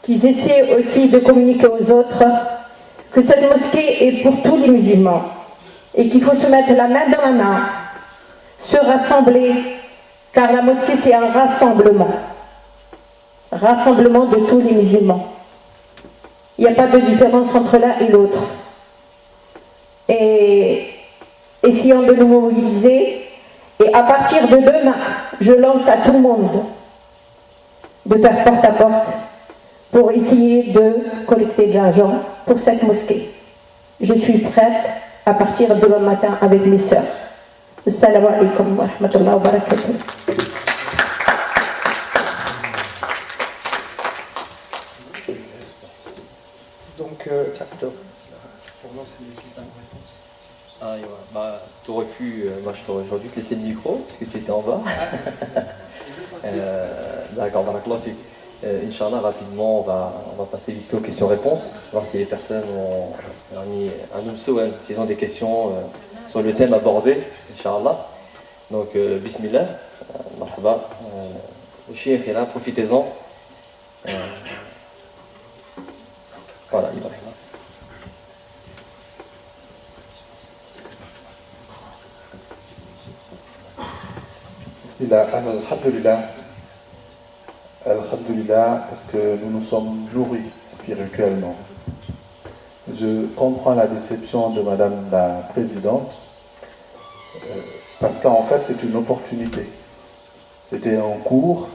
qu'ils essaient aussi de communiquer aux autres que cette mosquée est pour tous les musulmans. Et qu'il faut se mettre la main dans la main, se rassembler, car la mosquée c'est un rassemblement. Rassemblement de tous les musulmans. Il n'y a pas de différence entre l'un et l'autre. Et essayons de nous mobiliser. Et à partir de demain, je lance à tout le monde de faire porte à porte pour essayer de collecter de l'argent pour cette mosquée. Je suis prête à partir de demain matin avec mes sœurs. Assalamu alaikum wa rahmatullahi wa barakatuh. Donc, t'aurais pu, j'aurais dû te laisser le micro, parce que tu étais en bas. D'accord, barakallah fik. Inch'Allah, rapidement, on va passer vite fait aux questions-réponses, voir si les personnes ont s'ils ont des questions sur le thème abordé, Inch'Allah. Donc, bismillah, marhaba, le cheikh est là, profitez-en. Voilà, il va. Alhamdulillah, parce que nous nous sommes nourris spirituellement. Je comprends la déception de Madame la Présidente, parce qu'en fait c'est une opportunité. C'était un cours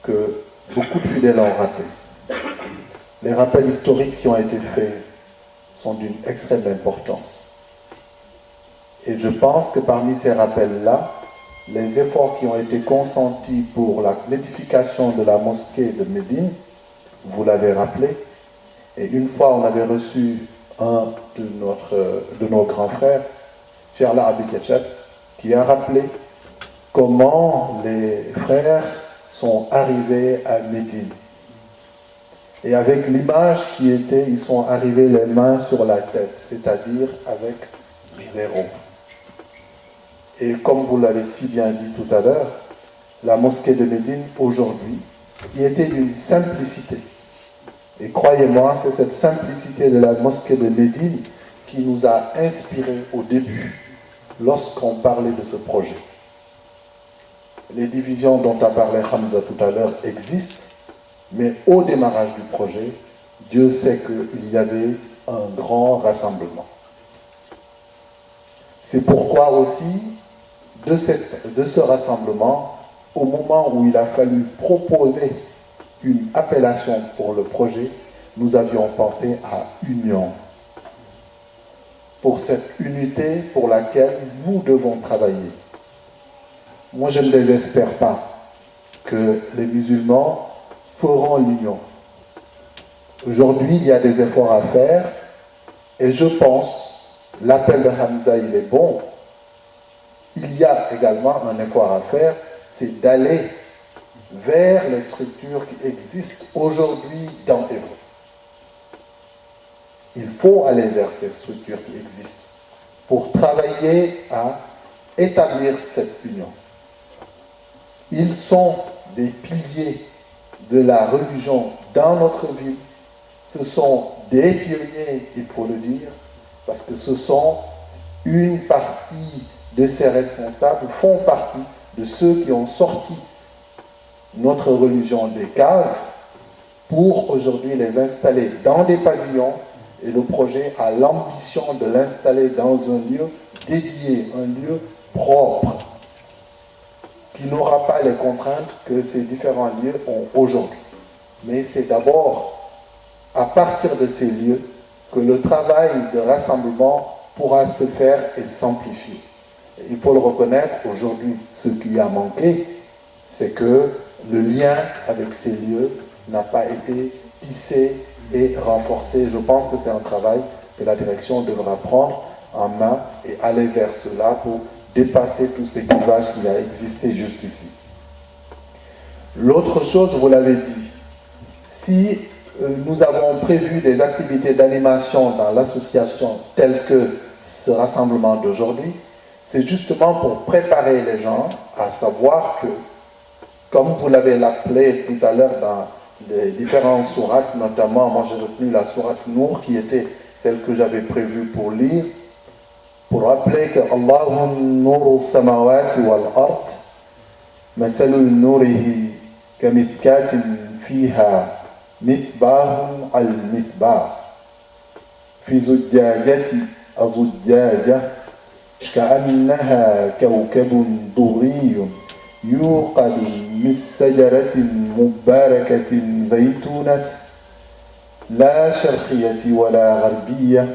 que beaucoup de fidèles ont raté. Les rappels historiques qui ont été faits sont d'une extrême importance. Et je pense que parmi ces rappels-là, les efforts qui ont été consentis pour l'édification de la mosquée de Médine, vous l'avez rappelé, et une fois on avait reçu un de nos grands frères, Cheikh Abiketchet, qui a rappelé comment les frères sont arrivés à Médine. Et avec l'image qui était, ils sont arrivés les mains sur la tête, c'est-à-dire avec zéro. Et comme vous l'avez si bien dit tout à l'heure, la mosquée de Médine aujourd'hui, qui était d'une simplicité. Et croyez-moi, c'est cette simplicité de la mosquée de Médine qui nous a inspirés au début, lorsqu'on parlait de ce projet. Les divisions dont a parlé Hamza tout à l'heure existent, mais au démarrage du projet, Dieu sait qu'il y avait un grand rassemblement. C'est pourquoi aussi, de ce rassemblement, au moment où il a fallu proposer une appellation pour le projet, nous avions pensé à union. Pour cette unité pour laquelle nous devons travailler. Moi, je ne désespère pas que les musulmans feront l'union. Aujourd'hui, il y a des efforts à faire et je pense, l'appel de Hamza, il est bon. Il y a également un effort à faire, c'est d'aller vers les structures qui existent aujourd'hui dans Évry. Il faut aller vers ces structures qui existent pour travailler à établir cette union. Ils sont des piliers de la religion dans notre ville. Ce sont des pionniers, il faut le dire, parce que ce sont une partie de ces responsables, font partie de ceux qui ont sorti notre religion des caves pour aujourd'hui les installer dans des pavillons. Et le projet a l'ambition de l'installer dans un lieu dédié, un lieu propre, qui n'aura pas les contraintes que ces différents lieux ont aujourd'hui. Mais c'est d'abord à partir de ces lieux que le travail de rassemblement pourra se faire et s'amplifier. Il faut le reconnaître, aujourd'hui, ce qui a manqué, c'est que le lien avec ces lieux n'a pas été tissé et renforcé. Je pense que c'est un travail que la direction devra prendre en main et aller vers cela pour dépasser tous ces clivages qui a existé jusqu'ici. L'autre chose, vous l'avez dit, si nous avons prévu des activités d'animation dans l'association telles que ce rassemblement d'aujourd'hui, c'est justement pour préparer les gens à savoir que, comme vous l'avez appelé tout à l'heure dans les différentes sourates, notamment, moi j'ai retenu la sourate Nour qui était celle que j'avais prévue pour lire, pour rappeler que Allahum nuru samawati wal ard, masalu nurihi kamitkatin fiha mitbahum al mitbah, fi zujjajati azujjaja كأنها كوكب دري يوقد من شجرة مباركة زيتونة لا شرقية ولا غربية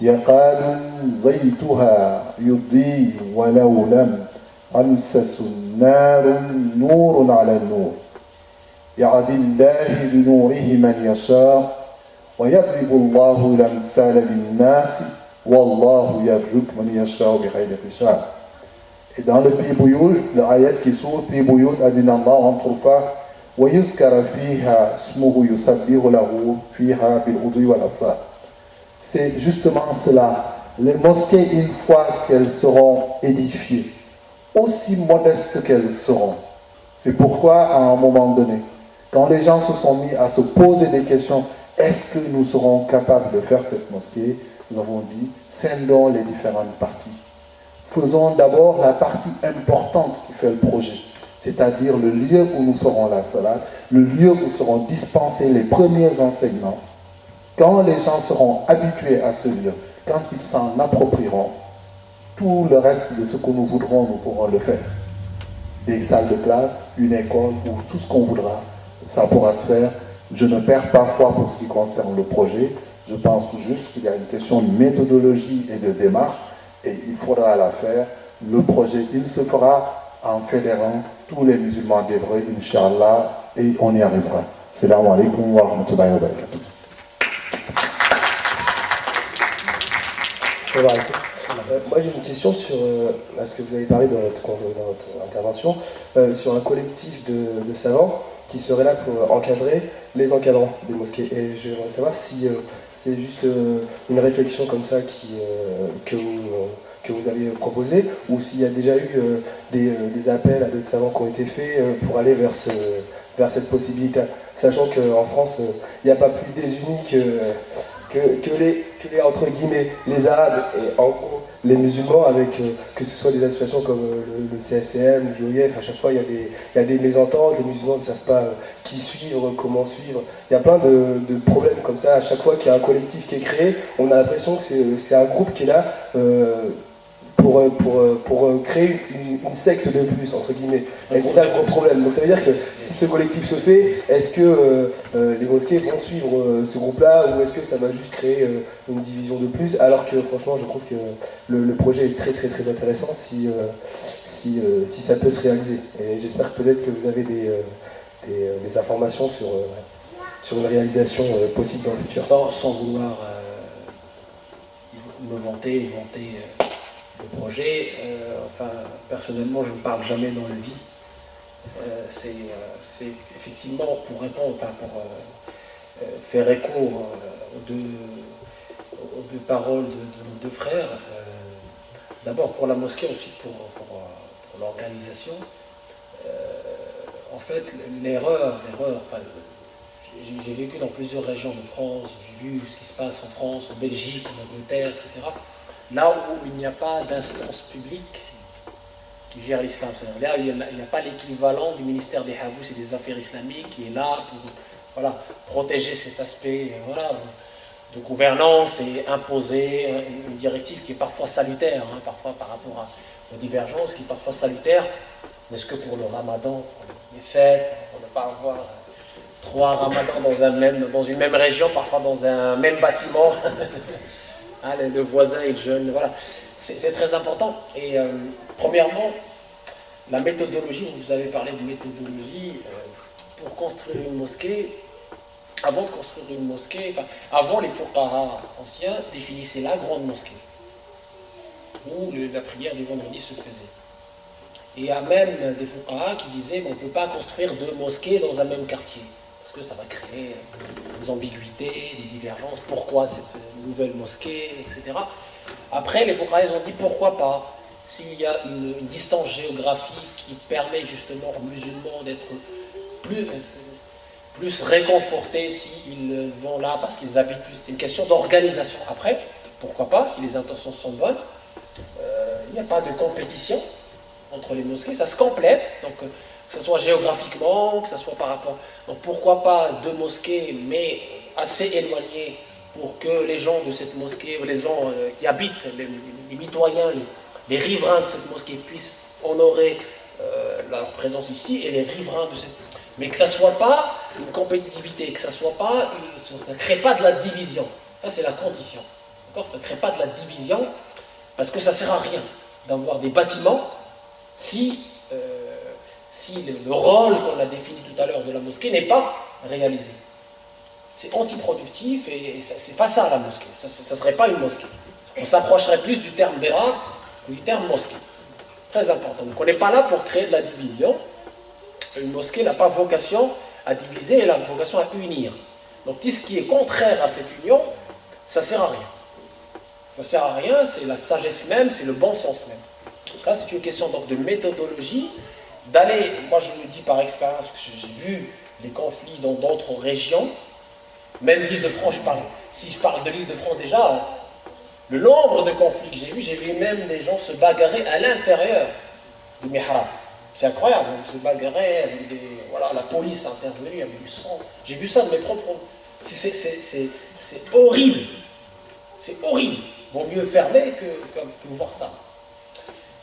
يقال زيتها يضيء ولو لم أمسس النار نور على النور يهدي الله بنوره من يشاء ويضرب الله الأمثال للناس Wallahu yarzuq man yasha'u bighayri hisab. Et dans le Fi Buyut, le ayat qui s'ouvre, Fi Buyut adinallah an turfa wa yuzkara fiha ismuhu yusabbihu lahu fiha bil udwi wal asar. C'est justement cela. Les mosquées, une fois qu'elles seront édifiées, aussi modestes qu'elles seront. C'est pourquoi, à un moment donné, quand les gens se sont mis à se poser des questions, est-ce que nous serons capables de faire cette mosquée? Nous avons dit, scindons les différentes parties. Faisons d'abord la partie importante qui fait le projet, c'est-à-dire le lieu où nous ferons la salade, le lieu où seront dispensés les premiers enseignements. Quand les gens seront habitués à ce lieu, quand ils s'en approprieront, tout le reste de ce que nous voudrons, nous pourrons le faire. Des salles de classe, une école, ou tout ce qu'on voudra, ça pourra se faire. Je ne perds pas foi pour ce qui concerne le projet. Je pense juste qu'il y a une question de méthodologie et de démarche et il faudra la faire. Le projet, il se fera en fédérant tous les musulmans d'Évreux, Inch'Allah, et on y arrivera. Assalamu alaikum wa rahmatullahi wa barakatuh. Moi j'ai une question sur ce que vous avez parlé dans votre intervention, sur un collectif de savants qui serait là pour encadrer les encadrants des mosquées. Et je voudrais savoir si c'est juste une réflexion comme ça que vous avez proposée, ou s'il y a déjà eu des appels à d'autres savants qui ont été faits pour aller vers cette possibilité. Sachant qu'en France, il n'y a pas plus désuni que les entre guillemets, les Arabes et en gros les musulmans, avec que ce soit des associations comme le CSCM, l'UOIF, à chaque fois il y a des mésententes, les musulmans ne savent pas qui suivre, comment suivre. Il y a plein de problèmes comme ça. À chaque fois qu'il y a un collectif qui est créé, on a l'impression que c'est un groupe qui est là pour créer une secte de plus, entre guillemets. Et c'est ça le gros problème. Donc ça veut dire que si ce collectif se fait, est-ce que les mosquées vont suivre ce groupe-là, ou est-ce que ça va juste créer une division de plus, alors que franchement je trouve que le projet est très très très intéressant si ça peut se réaliser. Et j'espère que peut-être que vous avez des informations sur une réalisation possible dans le futur. Sans vouloir me vanter le projet, personnellement je ne parle jamais dans le vide. C'est effectivement pour répondre, faire écho aux deux paroles de nos deux frères. D'abord pour la mosquée, ensuite pour l'organisation. En fait, l'erreur, j'ai vécu dans plusieurs régions de France, j'ai vu ce qui se passe en France, en Belgique, en Angleterre, etc. Là où il n'y a pas d'instance publique qui gère l'islam. Là, il n'y a pas l'équivalent du ministère des Habous et des Affaires islamiques qui est là pour protéger cet aspect de gouvernance et imposer une directive qui est parfois salutaire, parfois par rapport aux divergences, qui est parfois salutaire. N'est-ce que pour le ramadan, pour les fêtes, pour ne pas avoir 3 ramadans dans une même région, parfois dans un même bâtiment. Le voisin et le jeune, voilà. C'est très important. Et premièrement, la méthodologie, vous avez parlé de méthodologie, pour construire une mosquée. Avant de construire une mosquée, avant les fuqaha anciens définissaient la grande mosquée, où la prière du vendredi se faisait. Et il y a même des fuqaha qui disaient qu'on ne peut pas construire 2 mosquées dans un même quartier, parce que ça va créer des ambiguïtés, des divergences, pourquoi cette nouvelle mosquée, etc. Après, les fuqaha ont dit pourquoi pas, s'il y a une distance géographique qui permet justement aux musulmans d'être plus réconfortés s'ils vont là parce qu'ils habitent plus. C'est une question d'organisation. Après, pourquoi pas, si les intentions sont bonnes, il n'y a pas de compétition entre les mosquées, ça se complète, donc que ce soit géographiquement, que ce soit par rapport... Donc pourquoi pas 2 mosquées, mais assez éloignées pour que les gens de cette mosquée, les gens qui habitent, les mitoyens, les riverains de cette mosquée puissent honorer leur présence ici, et les riverains de cette... Mais que ça ne soit pas une compétitivité, que ça ne crée pas de la division. Ça, c'est la condition. D'accord ? Ça ne crée pas de la division, parce que ça ne sert à rien d'avoir des bâtiments si le rôle qu'on a défini tout à l'heure de la mosquée n'est pas réalisé. C'est antiproductif et c'est pas ça la mosquée. Ça ne serait pas une mosquée. On s'approcherait plus du terme béra que du terme mosquée. Très important. Donc on n'est pas là pour créer de la division. Une mosquée n'a pas vocation à diviser, elle a vocation à unir. Donc tout ce qui est contraire à cette union, ça ne sert à rien. Ça ne sert à rien, c'est la sagesse même, c'est le bon sens même. Ça, c'est une question donc de méthodologie, d'aller, moi je le dis par expérience, parce que j'ai vu les conflits dans d'autres régions, même l'Île-de-France, si je parle de l'Île-de-France déjà, le nombre de conflits que j'ai vu même des gens se bagarrer à l'intérieur du mihrab. C'est incroyable, ils se bagarraient, la police a intervenu avec du sang. J'ai vu ça de mes propres... C'est horrible. C'est horrible. Vaut mieux fermer que voir ça.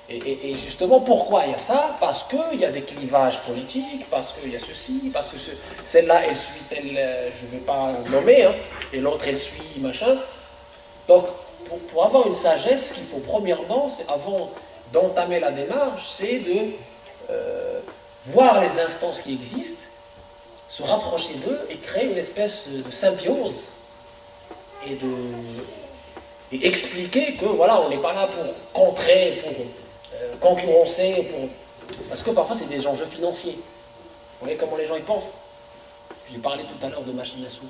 Et justement, pourquoi il y a ça? Parce qu'il y a des clivages politiques, parce qu'il y a ceci, parce que celle-là, elle suit telle, je ne vais pas nommer, et l'autre, elle suit machin. Donc, pour avoir une sagesse, ce qu'il faut premièrement, c'est avant d'entamer la démarche, c'est de voir les instances qui existent, se rapprocher d'eux et créer une espèce de symbiose et et expliquer que voilà, on n'est pas là pour contrer, pour concurrencer, parce que parfois c'est des enjeux financiers. Vous voyez comment les gens y pensent. J'ai parlé tout à l'heure de machine à sous.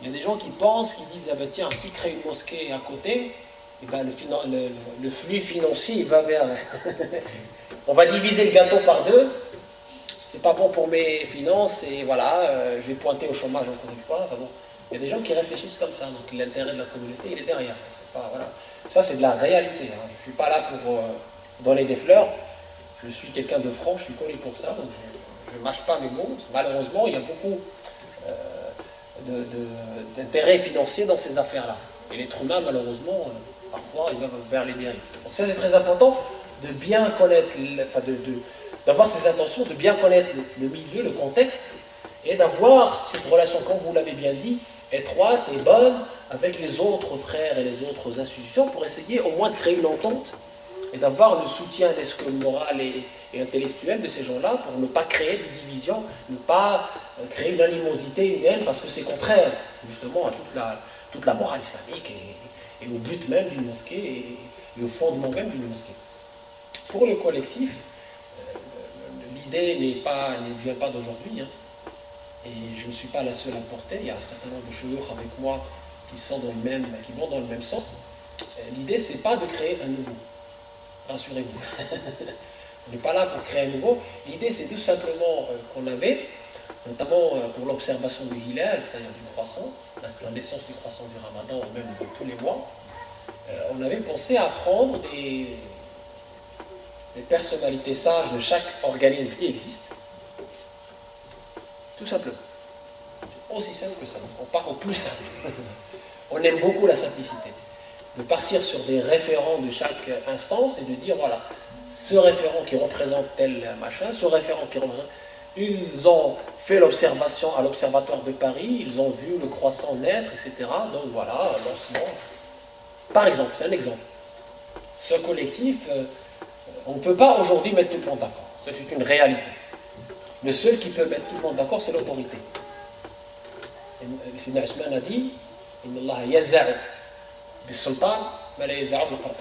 Il y a des gens qui pensent, qui disent, ah ben tiens, si créer une mosquée à côté, eh ben le flux financier, il va vers... on va diviser le gâteau par deux, c'est pas bon pour mes finances, et voilà, je vais pointer au chômage encore une fois. Enfin bon, il y a des gens qui réfléchissent comme ça, donc l'intérêt de la communauté, il est derrière. C'est pas, voilà. Ça, c'est de la réalité. Hein. Je ne suis pas là pour donner des fleurs, je suis quelqu'un de franc, je suis connu pour ça, donc je ne mâche pas mes mots. Malheureusement, il y a beaucoup d'intérêts financiers dans ces affaires-là. Et l'être humain, malheureusement, parfois, il va vers les dérives. Donc ça, c'est très important de bien connaître, d'avoir ces intentions, de bien connaître le milieu, le contexte, et d'avoir cette relation, comme vous l'avez bien dit, étroite et bonne avec les autres frères et les autres institutions pour essayer au moins de créer une entente et d'avoir le soutien moral et intellectuel de ces gens-là pour ne pas créer de division, ne pas créer une animosité, une haine, parce que c'est contraire justement à toute la morale islamique et au but même d'une mosquée et au fondement même d'une mosquée. Pour le collectif, l'idée ne vient pas d'aujourd'hui, hein, et je ne suis pas la seule à porter. Il y a un certain nombre de chouyours avec moi qui vont dans le même sens. L'idée, c'est pas de créer un nouveau. Rassurez-vous. On n'est pas là pour créer un nouveau. L'idée, c'est tout simplement qu'on avait, notamment pour l'observation du hilal, c'est-à-dire du croissant, la naissance du croissant du Ramadan, ou même de tous les mois, on avait pensé à prendre des personnalités sages de chaque organisme qui existe. Tout simplement. Aussi simple que ça. On part au plus simple. On aime beaucoup la simplicité. De partir sur des référents de chaque instance et de dire, voilà, ce référent qui représente tel machin, ce référent qui représente... Ils ont fait l'observation à l'Observatoire de Paris, ils ont vu le croissant naître, etc. Donc voilà, lancement. Par exemple, c'est un exemple. Ce collectif, on ne peut pas aujourd'hui mettre tout le monde d'accord. Ça, c'est une réalité. Le seul qui peut mettre tout le monde d'accord, c'est l'autorité. Sidna Usman a dit, Inna Allah yaza'u bis-sultan, ma la yaza'u bil-Qur'an.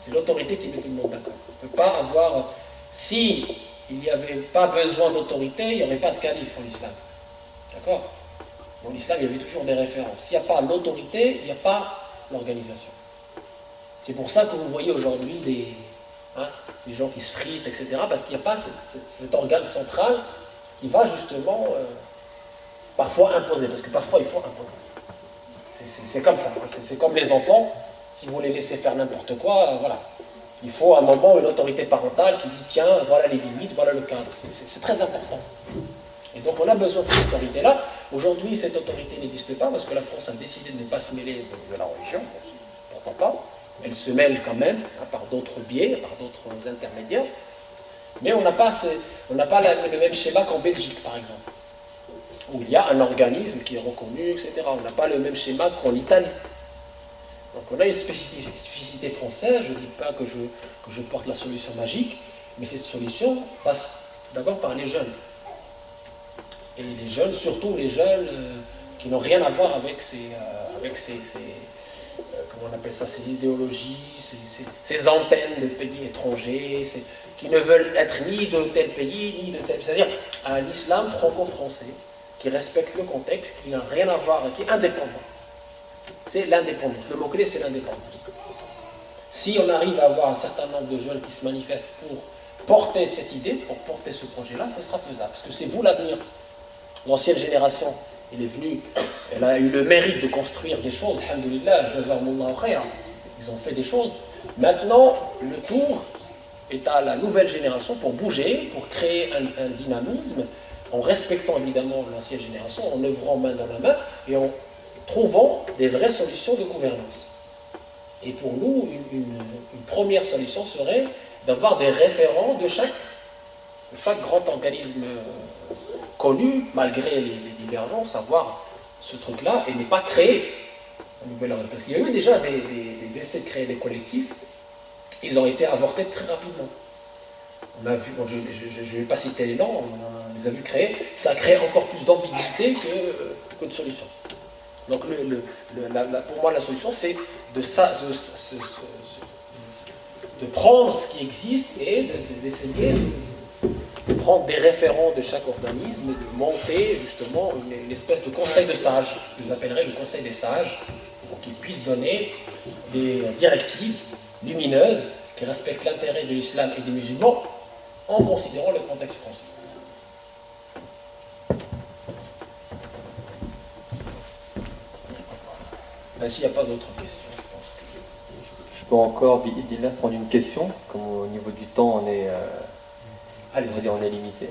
C'est l'autorité qui met tout le monde d'accord. On ne peut pas avoir... Si il n'y avait pas besoin d'autorité, il n'y aurait pas de calife en islam. D'accord? Dans l'islam, il y avait toujours des référents. S'il n'y a pas l'autorité, il n'y a pas l'organisation. C'est pour ça que vous voyez aujourd'hui des gens qui se fritent, etc. Parce qu'il n'y a pas cet organe central qui va justement parfois imposer. Parce que parfois, il faut imposer. C'est comme ça. C'est comme les enfants. Si vous les laissez faire n'importe quoi, voilà. Il faut à un moment une autorité parentale qui dit tiens, voilà les limites, voilà le cadre. C'est très important. Et donc on a besoin de cette autorité-là. Aujourd'hui, cette autorité n'existe pas parce que la France a décidé de ne pas se mêler de la religion. Pourquoi pas? Elle se mêle quand même, hein, par d'autres biais, par d'autres intermédiaires. Mais on n'a pas le même schéma qu'en Belgique, par exemple, où il y a un organisme qui est reconnu, etc. On n'a pas le même schéma qu'en Italie. Donc on a une spécificité française. Je ne dis pas que je porte la solution magique, mais cette solution passe d'abord par les jeunes. Et les jeunes, surtout les jeunes qui n'ont rien à voir avec comment on appelle ça, ces idéologies, ces antennes de pays étrangers, qui ne veulent être ni de tel pays, ni de tel... C'est-à-dire un islam franco-français qui respecte le contexte, qui n'a rien à voir, qui est indépendant. C'est l'indépendance. Le mot-clé, c'est l'indépendance. Si on arrive à avoir un certain nombre de jeunes qui se manifestent pour porter cette idée, pour porter ce projet-là, ça sera faisable. Parce que c'est vous l'avenir. L'ancienne génération, elle a eu le mérite de construire des choses. Alhamdulillah, jazahumullahu khayran. Ils ont fait des choses. Maintenant, le tour est à la nouvelle génération pour bouger, pour créer un dynamisme, en respectant évidemment l'ancienne génération, en œuvrant main dans la main et en trouvant des vraies solutions de gouvernance. Et pour nous, une première solution serait d'avoir des référents de chaque grand organisme connu, malgré les divergences, avoir ce truc-là et ne pas créer un nouvel ordre. Parce qu'il y a eu déjà des essais de créer des collectifs, ils ont été avortés très rapidement. On a vu, bon, je ne vais pas citer les noms, on les a vus créer, ça crée encore plus d'ambiguïté que de solutions. Donc pour moi la solution c'est de prendre ce qui existe et d'essayer de prendre des référents de chaque organisme et de monter justement une espèce de conseil de sages, ce que j'appellerais le conseil des sages, pour qu'ils puissent donner des directives lumineuses qui respectent l'intérêt de l'islam et des musulmans en considérant le contexte français. S'il n'y a pas d'autres questions, je pense que... Je peux encore, bi'idillah, prendre une question, comme au niveau du temps, on est, on est limité.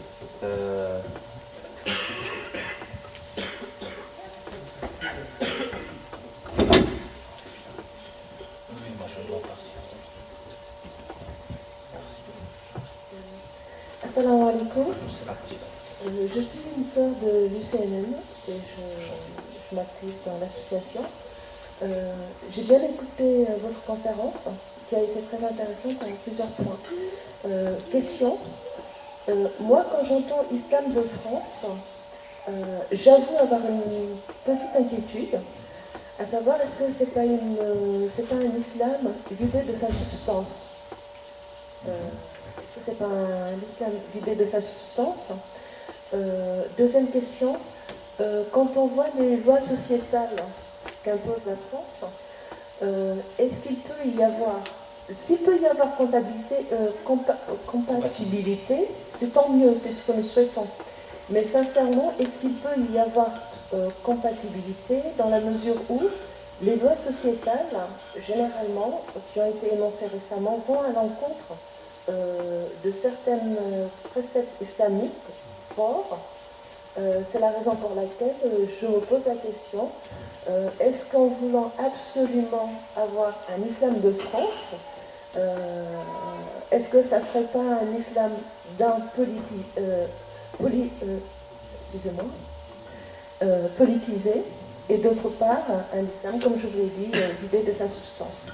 Assalamu alaikum. Je suis une sœur de l'UCNM et je m'active dans l'association. J'ai bien écouté votre conférence qui a été très intéressante avec plusieurs points. Question. Moi, quand j'entends Islam de France, j'avoue avoir une petite inquiétude, à savoir est-ce que c'est pas un islam vidé de sa substance. Est-ce que c'est pas un islam vidé de sa substance? Deuxième question, quand on voit les lois sociétales qu'impose la France, est-ce qu'il peut y avoir, s'il peut y avoir compatibilité, c'est tant mieux, c'est ce que nous souhaitons. Mais sincèrement, est-ce qu'il peut y avoir compatibilité dans la mesure où les lois sociétales, généralement, qui ont été énoncées récemment, vont à l'encontre de certaines préceptes islamiques forts. C'est la raison pour laquelle je me pose la question, est-ce qu'en voulant absolument avoir un islam de France, est-ce que ça ne serait pas un islam politisé, et d'autre part un islam, comme je vous l'ai dit, vidé de sa substance?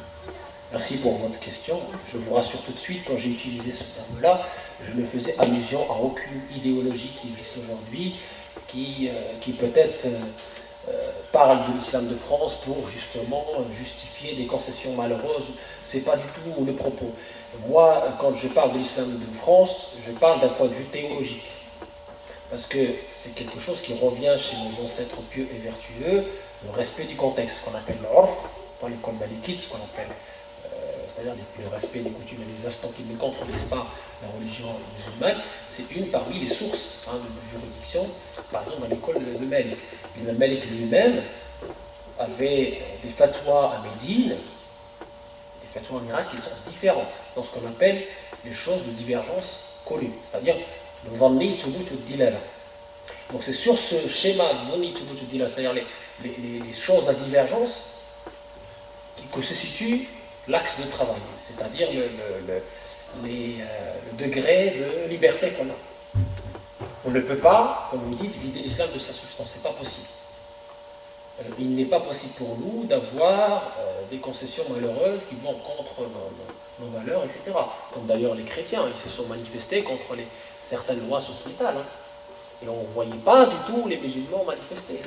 Merci pour votre question. Je vous rassure tout de suite, quand j'ai utilisé ce terme-là, je ne faisais allusion à aucune idéologie qui existe aujourd'hui, qui peut-être parle de l'islam de France pour justement justifier des concessions malheureuses. C'est pas du tout le propos. Moi, quand je parle de l'islam de France, je parle d'un point de vue théologique. Parce que c'est quelque chose qui revient chez nos ancêtres pieux et vertueux, le respect du contexte, qu'on appelle l'orf, dans l'école malikite, ce qu'on appelle c'est-à-dire le respect des coutumes et des instants qui ne contredisent pas la religion musulmane, c'est une parmi les sources de juridiction, par exemple dans l'école de Malik. L'imam Malik lui-même avait des fatwas à Médine, des fatwas en Irak qui sont différentes, dans ce qu'on appelle les choses de divergence connue, c'est-à-dire le dhanni thubutu dilala. Donc c'est sur ce schéma de dhanni thubutu dilala, c'est-à-dire les choses à divergence, que se situe l'axe de travail, c'est-à-dire le degré de liberté qu'on a. On ne peut pas, comme vous dites, vider l'islam de sa substance, c'est pas possible. Il n'est pas possible pour nous d'avoir des concessions malheureuses qui vont contre nos valeurs, etc. Comme d'ailleurs les chrétiens, ils se sont manifestés contre certaines lois sociétales. Et on ne voyait pas du tout les musulmans manifester.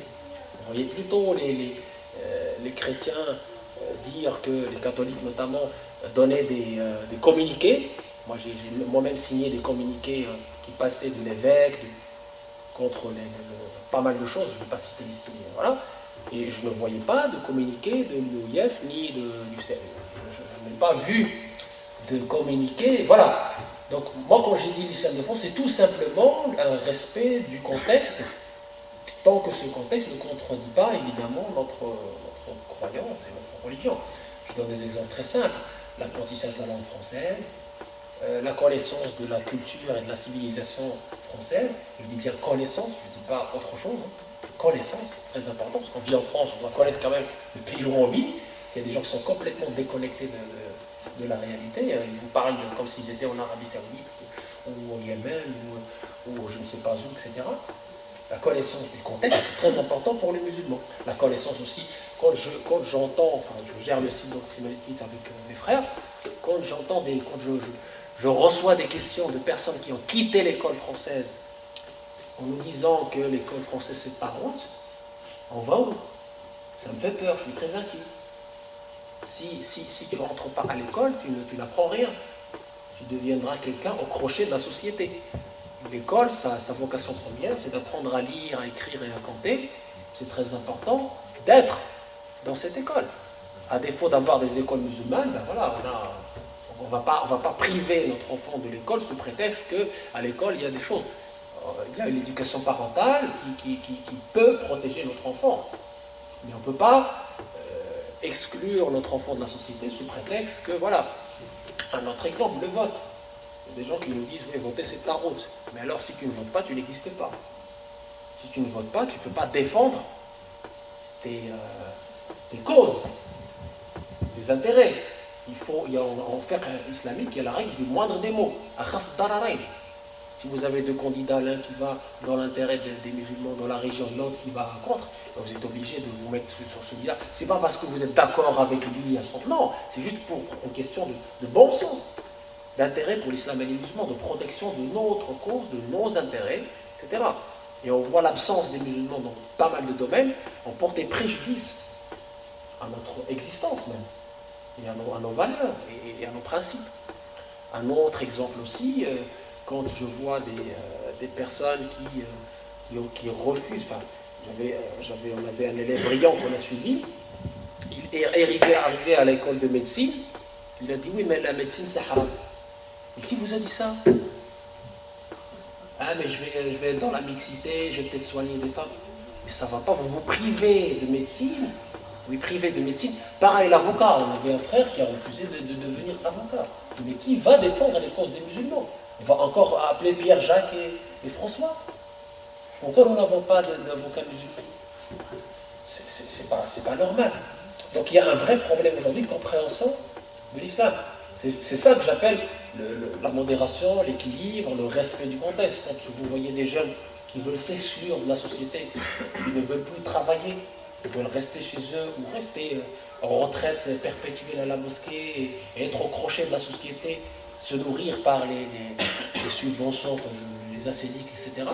On voyait plutôt les chrétiens dire que les catholiques notamment donnaient des communiqués. Moi j'ai moi-même signé des communiqués qui passaient de l'évêque contre pas mal de choses, je ne vais pas citer ici, voilà. Et je ne voyais pas de communiqué de l'OIF ni du CNE. Je n'ai pas vu de communiqué, voilà. Donc moi quand j'ai dit l'islam de France, c'est tout simplement un respect du contexte, tant que ce contexte ne contredit pas évidemment notre croyance et notre religion. Je donne des exemples très simples. L'apprentissage de la langue française, la connaissance de la culture et de la civilisation française. Je dis bien connaissance, je ne dis pas autre chose. Connaissance, très important, parce qu'on vit en France, on doit connaître quand même le pays où on vit. Il y a des gens qui sont complètement déconnectés de la réalité. Ils vous parlent comme s'ils étaient en Arabie Saoudite, ou au Yémen, ou je ne sais pas où, etc. La connaissance du contexte est très important pour les musulmans. La connaissance aussi, quand j'entends, enfin je gère le site d'Octrimalekite avec mes frères, quand je reçois des questions de personnes qui ont quitté l'école française en nous disant que l'école française c'est pas honte, on va où? Ça me fait peur, je suis très inquiet. Si tu ne rentres pas à l'école, tu n'apprends rien. Tu deviendras quelqu'un au crochet de la société. L'école, sa vocation première, c'est d'apprendre à lire, à écrire et à compter. C'est très important d'être dans cette école. À défaut d'avoir des écoles musulmanes, ben voilà, on ne va pas priver notre enfant de l'école sous prétexte qu'à l'école, il y a des choses. Il y a l'éducation parentale qui peut protéger notre enfant. Mais on ne peut pas exclure notre enfant de la société sous prétexte que, voilà, un autre exemple, le vote. Il y a des gens qui nous disent, oui, voter c'est la route. Mais alors, si tu ne votes pas, tu n'existes pas. Si tu ne votes pas, tu ne peux pas défendre tes causes, tes intérêts. En fiqh islamique, il y a la règle du moindre des mots. Akhaf dararain. Si vous avez deux candidats, l'un qui va dans l'intérêt des musulmans dans la région, l'autre qui va contre, vous êtes obligé de vous mettre sur celui-là. C'est pas parce que vous êtes d'accord avec lui à son... Non, c'est juste pour une question de bon sens, d'intérêt pour l'islam et les musulmans, de protection de notre cause, de nos intérêts, etc. Et on voit l'absence des musulmans dans pas mal de domaines, on porte des préjudices à notre existence même, et à nos valeurs, et à nos principes. Un autre exemple aussi, quand je vois des personnes qui refusent, enfin, on avait un élève brillant qu'on a suivi, il est arrivé à l'école de médecine, il a dit oui mais la médecine c'est haram. Et qui vous a dit ça? Ah mais je vais être dans la mixité, je vais peut-être soigner des femmes. Mais ça ne va pas, vous privez de médecine, vous privez de médecine. Pareil l'avocat, on avait un frère qui a refusé de devenir avocat. Mais qui va défendre les causes des musulmans? On va encore appeler Pierre, Jacques et François. Pourquoi nous n'avons pas d'avocats musulmans? C'est pas normal. Donc il y a un vrai problème aujourd'hui de compréhension de l'islam. C'est ça que j'appelle la modération, l'équilibre, le respect du contexte. Quand vous voyez des jeunes qui veulent s'exclure de la société, qui ne veulent plus travailler, qui veulent rester chez eux ou rester en retraite perpétuelle à la mosquée et être au crochet de la société, se nourrir par les subventions comme les acédiques, etc.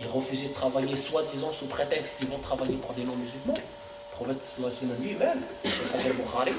Ils refusaient de travailler soi-disant sous prétexte qu'ils vont travailler pour des non-musulmans. Le prophète lui-même, ça s'appelle Bukhari,